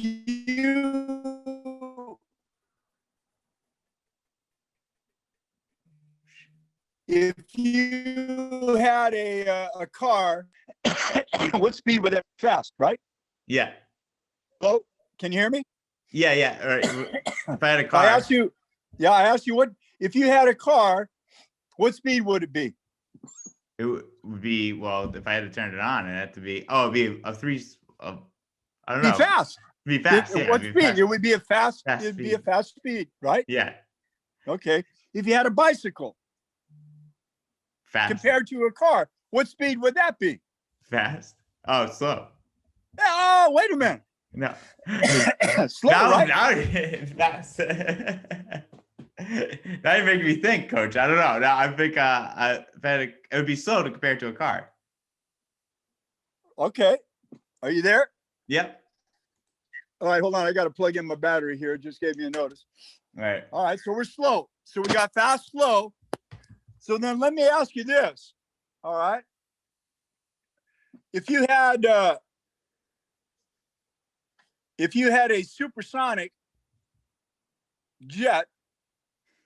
you had a car, what speed would that be? Fast, right? Yeah. Hello? Can you hear me? Yeah, yeah. All right. If I had a car. I asked you what, if you had a car, what speed would it be? It would be, well, if I had to turn it on, it'd have to be, it'd be a 3, I don't know. Be fast. Be fast. What speed? Fast. It would be a fast it'd be a fast speed, right? Yeah. Okay. If you had a bicycle, fast. Compared to a car, what speed would that be? Fast. Oh, slow. Oh, wait a minute. No. Slow, right? Fast. Now you make me think, Coach. I don't know. Now I think it would be slow to compare to a car. Okay. Are you there? Yep. All right, hold on. I got to plug in my battery here. It just gave me a notice. All right. All right, so we're slow. So we got fast, slow. So then let me ask you this. All right. If you had a supersonic jet,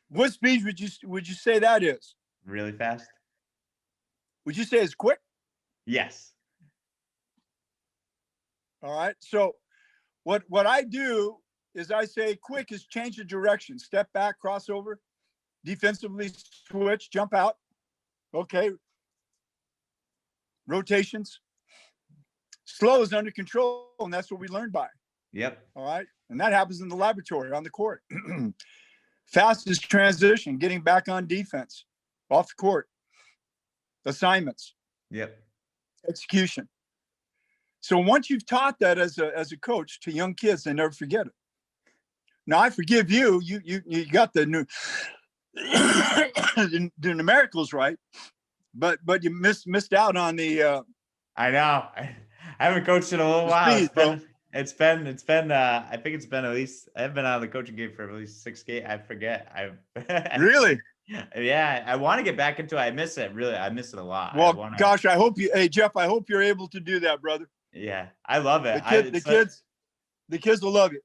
what speed would you say that is? Really fast? Would you say it's quick? Yes. All right. So what I do is I say quick is change the direction, step back, crossover, defensively switch, jump out. Okay. Rotations. Slow is under control, and that's what we learned by. Yep. All right. And that happens in the laboratory on the court. Fast is transition, getting back on defense, off the court. Assignments. Yep. Execution. So once you've taught that as a coach to young kids, they never forget it. Now I forgive you. You got the the numericals right, but you missed out on the I know. I haven't coached in a little while. speed, bro. It's been I think it's been at least, I've been out of the coaching game for at least 6 games. I forget. Really? Yeah, I want to get back into it. I miss it. Really. I miss it a lot. Well, gosh, hey Jeff, I hope you're able to do that, brother. Yeah, I love it. The kids will love it.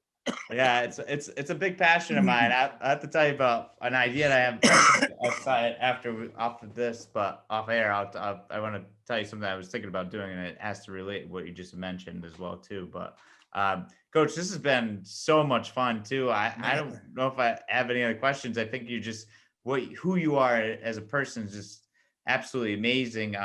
Yeah, it's a big passion of mine. I have to tell you about an idea that I have outside off of this, but off air. I want to tell you something I was thinking about doing, and it has to relate to what you just mentioned as well too. But Coach, this has been so much fun too. I don't know if I have any other questions. I think you just who you are as a person is just absolutely amazing.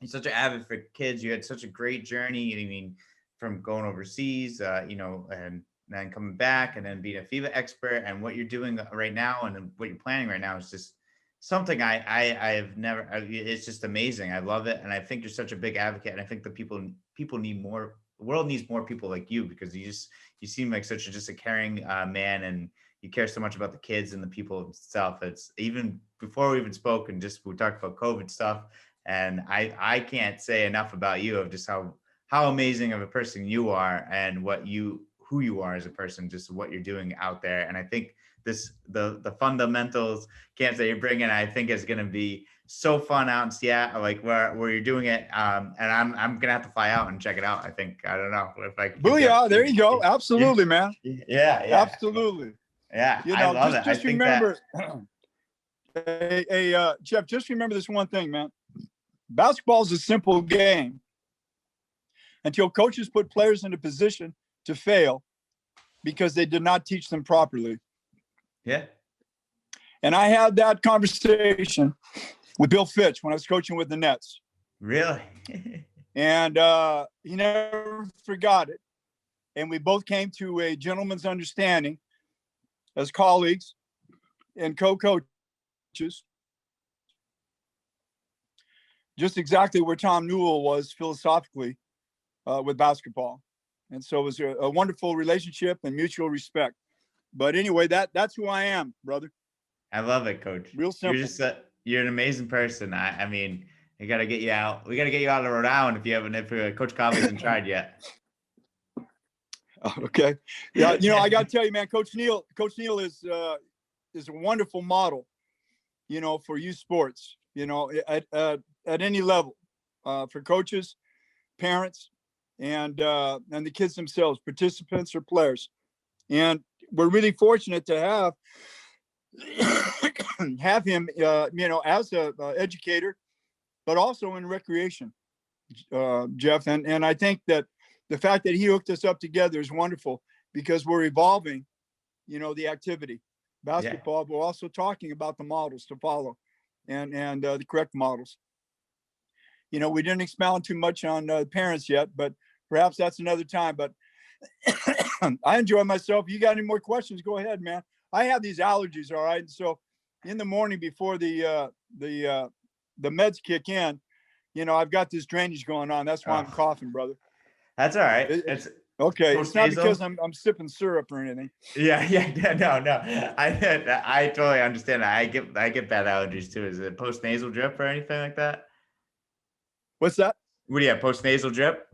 You're such an avid for kids. You had such a great journey. I mean, from going overseas, and then coming back and then being a FIBA expert, and what you're doing right now and what you're planning right now is just something I have never, it's just amazing. I love it. And I think you're such a big advocate. And I think the people need more, the world needs more people like you, because you seem like just a caring man, and you care so much about the kids and the people itself. It's even before we even spoke, and just we talked about COVID stuff. And I can't say enough about you, of just how amazing of a person you are, and who you are as a person, just what you're doing out there. And I think the fundamentals camps that you're bringing, I think is going to be so fun out in Seattle, like where you're doing it. And I'm going to have to fly out and check it out. I don't know if I can. Booyah, there you go. Absolutely, man. Yeah. Absolutely. Yeah. I love it. Just remember, hey, Jeff, just remember this one thing, man. Basketball is a simple game until coaches put players in a position to fail because they did not teach them properly. Yeah. And I had that conversation with Bill Fitch when I was coaching with the Nets. Really? And he never forgot it. And we both came to a gentleman's understanding as colleagues and co-coaches, just exactly where Tom Newell was philosophically with basketball. And so it was a wonderful relationship and mutual respect. But anyway, that's who I am, brother. I love it, Coach. Real simple. You're an amazing person. I mean, we got to get you out. We got to get you out of Rhode Island if Coach Cobb hasn't tried yet. Okay. Yeah. I got to tell you, man, Coach Newell is a wonderful model, for youth sports, at any level, for coaches, parents, and the kids themselves, participants or players. And we're really fortunate to have him, as a educator, but also in recreation, Jeff. And I think that the fact that he hooked us up together is wonderful, because we're evolving, the activity, basketball, but we're also talking about the models to follow and the correct models. We didn't expound too much on parents yet, but perhaps that's another time. But I enjoy myself. You got any more questions? Go ahead, man. I have these allergies, all right. So in the morning before the meds kick in, I've got this drainage going on. That's why I'm coughing, brother. That's all right. It's okay. It's not because I'm sipping syrup or anything. Yeah. No. I totally understand that. I get bad allergies too. Is it post-nasal drip or anything like that? What's that? What do you have? Post-nasal drip?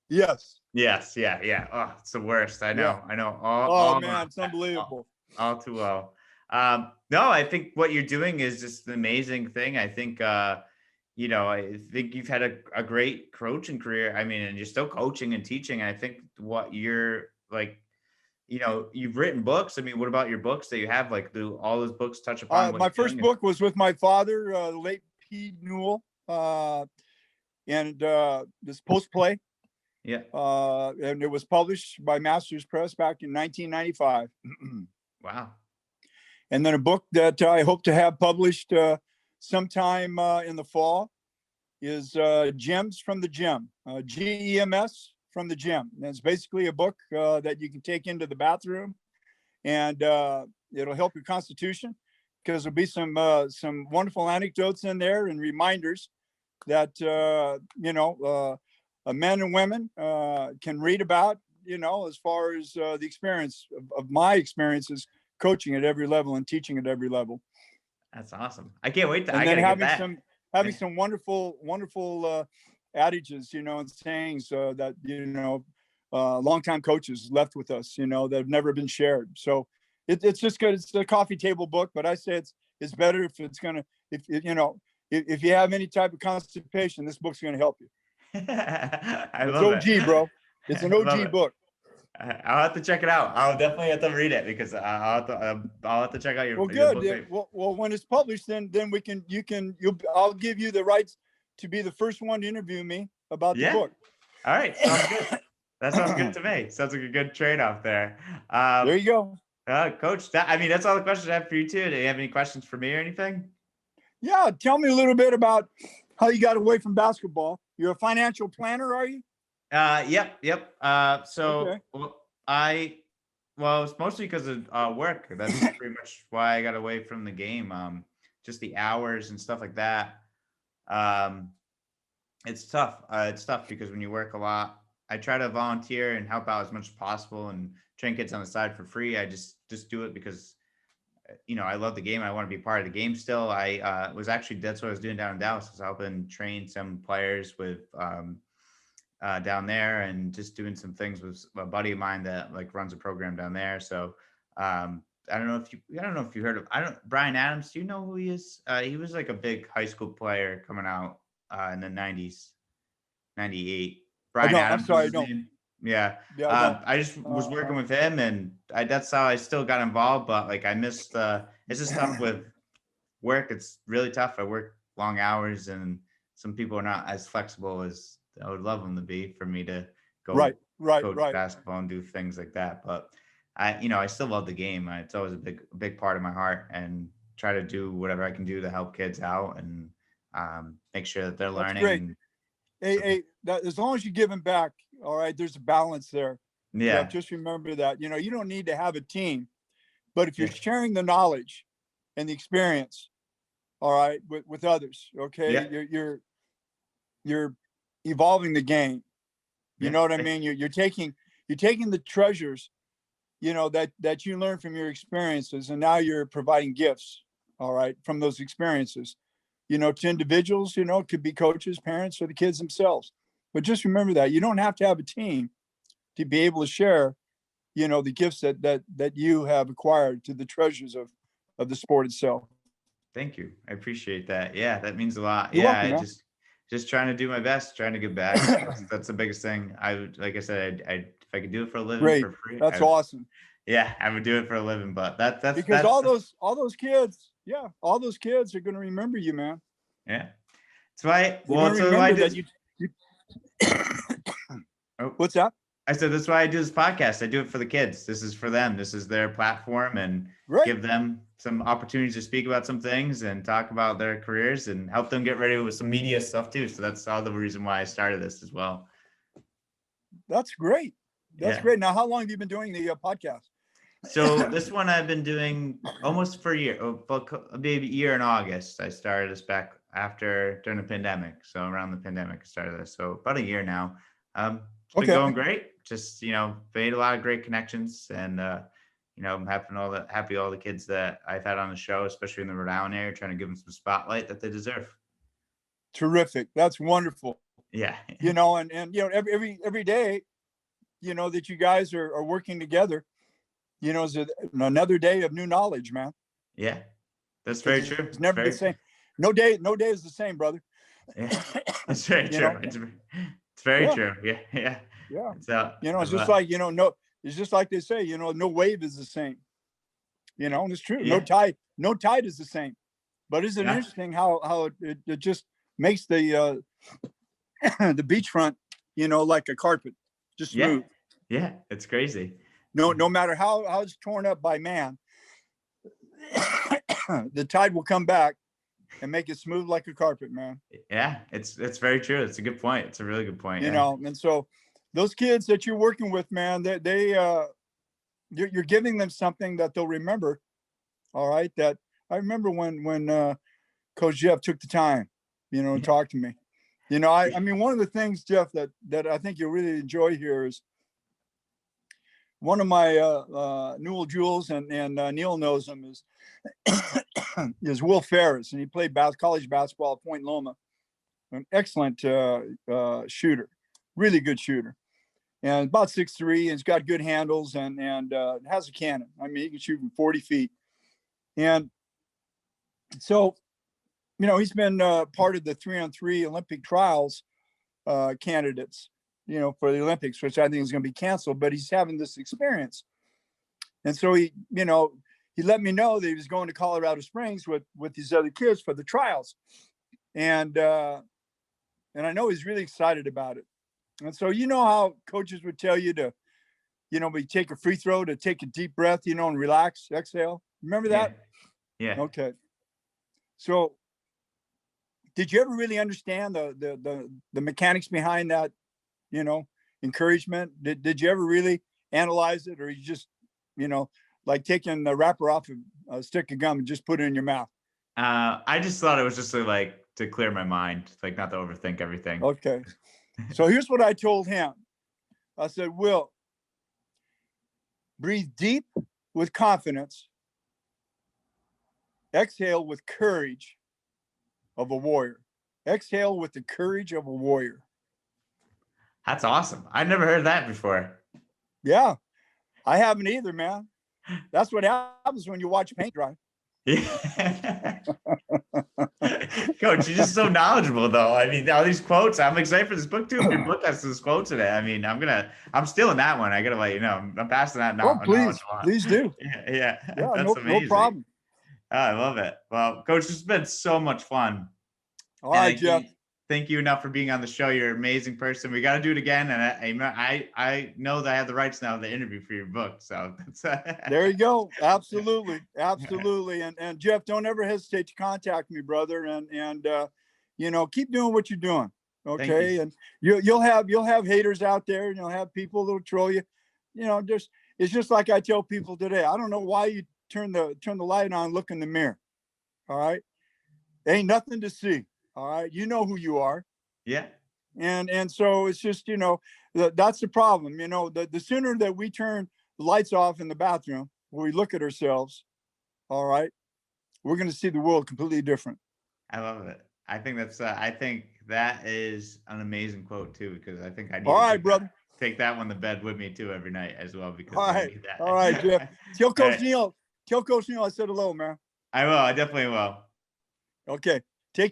Yes. Yes. Yeah. Oh, it's the worst. I know. Yeah. I know. Man, it's unbelievable. All too well. No, I think what you're doing is just an amazing thing. I think, I think you've had a great coaching career. I mean, and you're still coaching and teaching. And I think what you're like, you've written books. I mean, what about your books that you have? Like, do all those books touch upon? My first book was with my father, the late P. Newell, and this post play. Yeah. And it was published by Masters Press back in 1995. Wow. And then a book that I hope to have published sometime in the fall is Gems from the Gym, GEMS from the Gym. And it's basically a book that you can take into the bathroom, and it'll help your constitution, because there'll be some wonderful anecdotes in there and reminders that, men and women can read about, as far as the experience of my experiences coaching at every level and teaching at every level. That's awesome. I can't wait to, And I then gotta get that. having some wonderful adages, and sayings that, longtime coaches left with us, that have never been shared. So it's just good. It's a coffee table book, but I say it's better if it's gonna, if you have any type of constipation, this book's gonna help you. I It's love OG, it. bro. It's an I love OG it. I'll have to check it out. I'll definitely have to read it because I'll have to check out your Well, book. good. Well, when it's published, then I'll give you the rights to be the first one to interview me about the book. All right, sounds good. That sounds good to me. Sounds like a good trade-off there. There you go. Coach, that's all the questions I have for you too. Do you have any questions for me or anything? Yeah, tell me a little bit about how you got away from basketball. You're a financial planner, are you? Yep. So Okay. it's mostly because of work. That's pretty much why I got away from the game. Just the hours and stuff like that. It's tough. It's tough because when you work a lot, I try to volunteer and help out as much as possible and train kids on the side for free. I just do it because I love the game. I want to be part of the game still. I was actually, that's what I was doing down in Dallas. I was helping train some players with down there and just doing some things with a buddy of mine that like runs a program down there. So I don't know if you heard of, Brian Adams. Do you know who he is? He was like a big high school player coming out in the 90s, 98. Brian Adams. I'm sorry, was his no. name. Yeah. Yeah, I just was working with him and that's how I still got involved. But like I missed, it's just tough with work. It's really tough. I work long hours and some people are not as flexible as I would love them to be for me to go coach basketball and do things like that. But I still love the game. It's always a big part of my heart and try to do whatever I can do to help kids out and make sure that they're learning. Great. As long as you're giving back, all right, there's a balance there. Yeah. Just remember that, you don't need to have a team, but if you're sharing the knowledge and the experience, all right, with others, okay, you're evolving the game. You know what I mean? You're taking the treasures, that you learn from your experiences, and now you're providing gifts, all right, from those experiences, to individuals, it could be coaches, parents, or the kids themselves. But just remember that you don't have to have a team to be able to share, the gifts that you have acquired to the treasures of the sport itself. Thank you. I appreciate that. Yeah, that means a lot. You're welcome, I man. just trying to do my best, trying to give back. That's the biggest thing. Like I said, if I could do it for a living for free. That's awesome. Yeah, I would do it for a living, but that's because all those kids, all those kids are going to remember you, man. Yeah. That's why. What's that? I said that's why I do this podcast. I do it for the kids. This is for them. This is their platform, and give them some opportunities to speak about some things and talk about their careers and help them get ready with some media stuff too. So that's all the reason why I started this as well. That's great. That's great. Now, how long have you been doing the podcast? So this one I've been doing almost for a year, maybe a year in August. I started this back during the pandemic. So around the pandemic, I started this. So about a year now. It's been going great. Just, made a lot of great connections and, I'm happy all the kids that I've had on the show, especially in the Rhode Island area, trying to give them some spotlight that they deserve. Terrific. That's wonderful. Yeah. And every day, that you guys are working together, is another day of new knowledge, man. Yeah, that's very true. It's never the same. No day is the same, brother. Yeah, it's very true. It's very true. Yeah. It's just like, it's just like they say, no wave is the same. And it's true. Yeah. No tide is the same. But isn't it interesting how it just makes the the beachfront, like a carpet, just smooth. Yeah, it's crazy. No matter how it's torn up by man, the tide will come back and make it smooth like a carpet, man. Yeah, it's very true. It's a good point. It's a really good point. And so those kids that you're working with, man, you're giving them something that they'll remember. All right. That I remember when Coach Jeff took the time, to talk to me. You know, I mean, one of the things, Jeff, that I think you'll really enjoy here is one of my Newell Jewels, and Neil knows him, is Will Ferris, and he played college basketball at Point Loma. An excellent shooter, really good shooter, and about 6'3", and he's got good handles, and has a cannon. I mean, he can shoot from 40 feet. And so, you know, he's been part of the 3-on-3 Olympic trials candidates, you know, for the Olympics, which I think is going to be canceled, but he's having this experience. And so he, you know, he let me know that he was going to Colorado Springs with these other kids for the trials. And I know he's really excited about it. And so, you know how coaches would tell you to, you know, we take a free throw, to take a deep breath, you know, and relax, exhale. Remember that? Yeah. Okay. So did you ever really understand the mechanics behind that, you know, encouragement? Did you ever really analyze it, or you just, you know, like taking the wrapper off a stick of gum and just put it in your mouth? I just thought it was just to clear my mind, like not to overthink everything. Okay. So here's what I told him. I said, Will, breathe deep with confidence. Exhale with courage of a warrior. Exhale with the courage of a warrior. That's awesome. I'd never heard that before. Yeah, I haven't either, man. That's what happens when you watch paint dry. Yeah. Coach, you're just so knowledgeable, though. I mean, all these quotes. I'm excited for this book too. If your book has this quote today, I mean, I'm stealing that one. I gotta let you know. I'm passing that Oh, please do. Yeah, that's amazing. No problem. Oh, I love it. Well, Coach, it's been so much fun. All right, Jeff. Thank you enough for being on the show. You're an amazing person. We got to do it again. And I know that I have the rights now to interview for your book. So that's there you go. Absolutely. Absolutely. And Jeff, don't ever hesitate to contact me, brother. And you know, keep doing what you're doing. Okay. And you'll have haters out there, and you'll have people that'll troll you. You know, it's just like I tell people today. I don't know why you turn the light on, look in the mirror. All right. Ain't nothing to see. All right. You know who you are. Yeah. And so it's just, you know, that's the problem. You know, the sooner that we turn the lights off in the bathroom, where we look at ourselves, all right, we're going to see the world completely different. I love it. I think that is an amazing quote too, because I think I need brother. Take that one to bed with me too every night as well, because I need that. All right, Jeff. Tell Coach Neil I said hello, man. I will. I definitely will. Okay. Take care.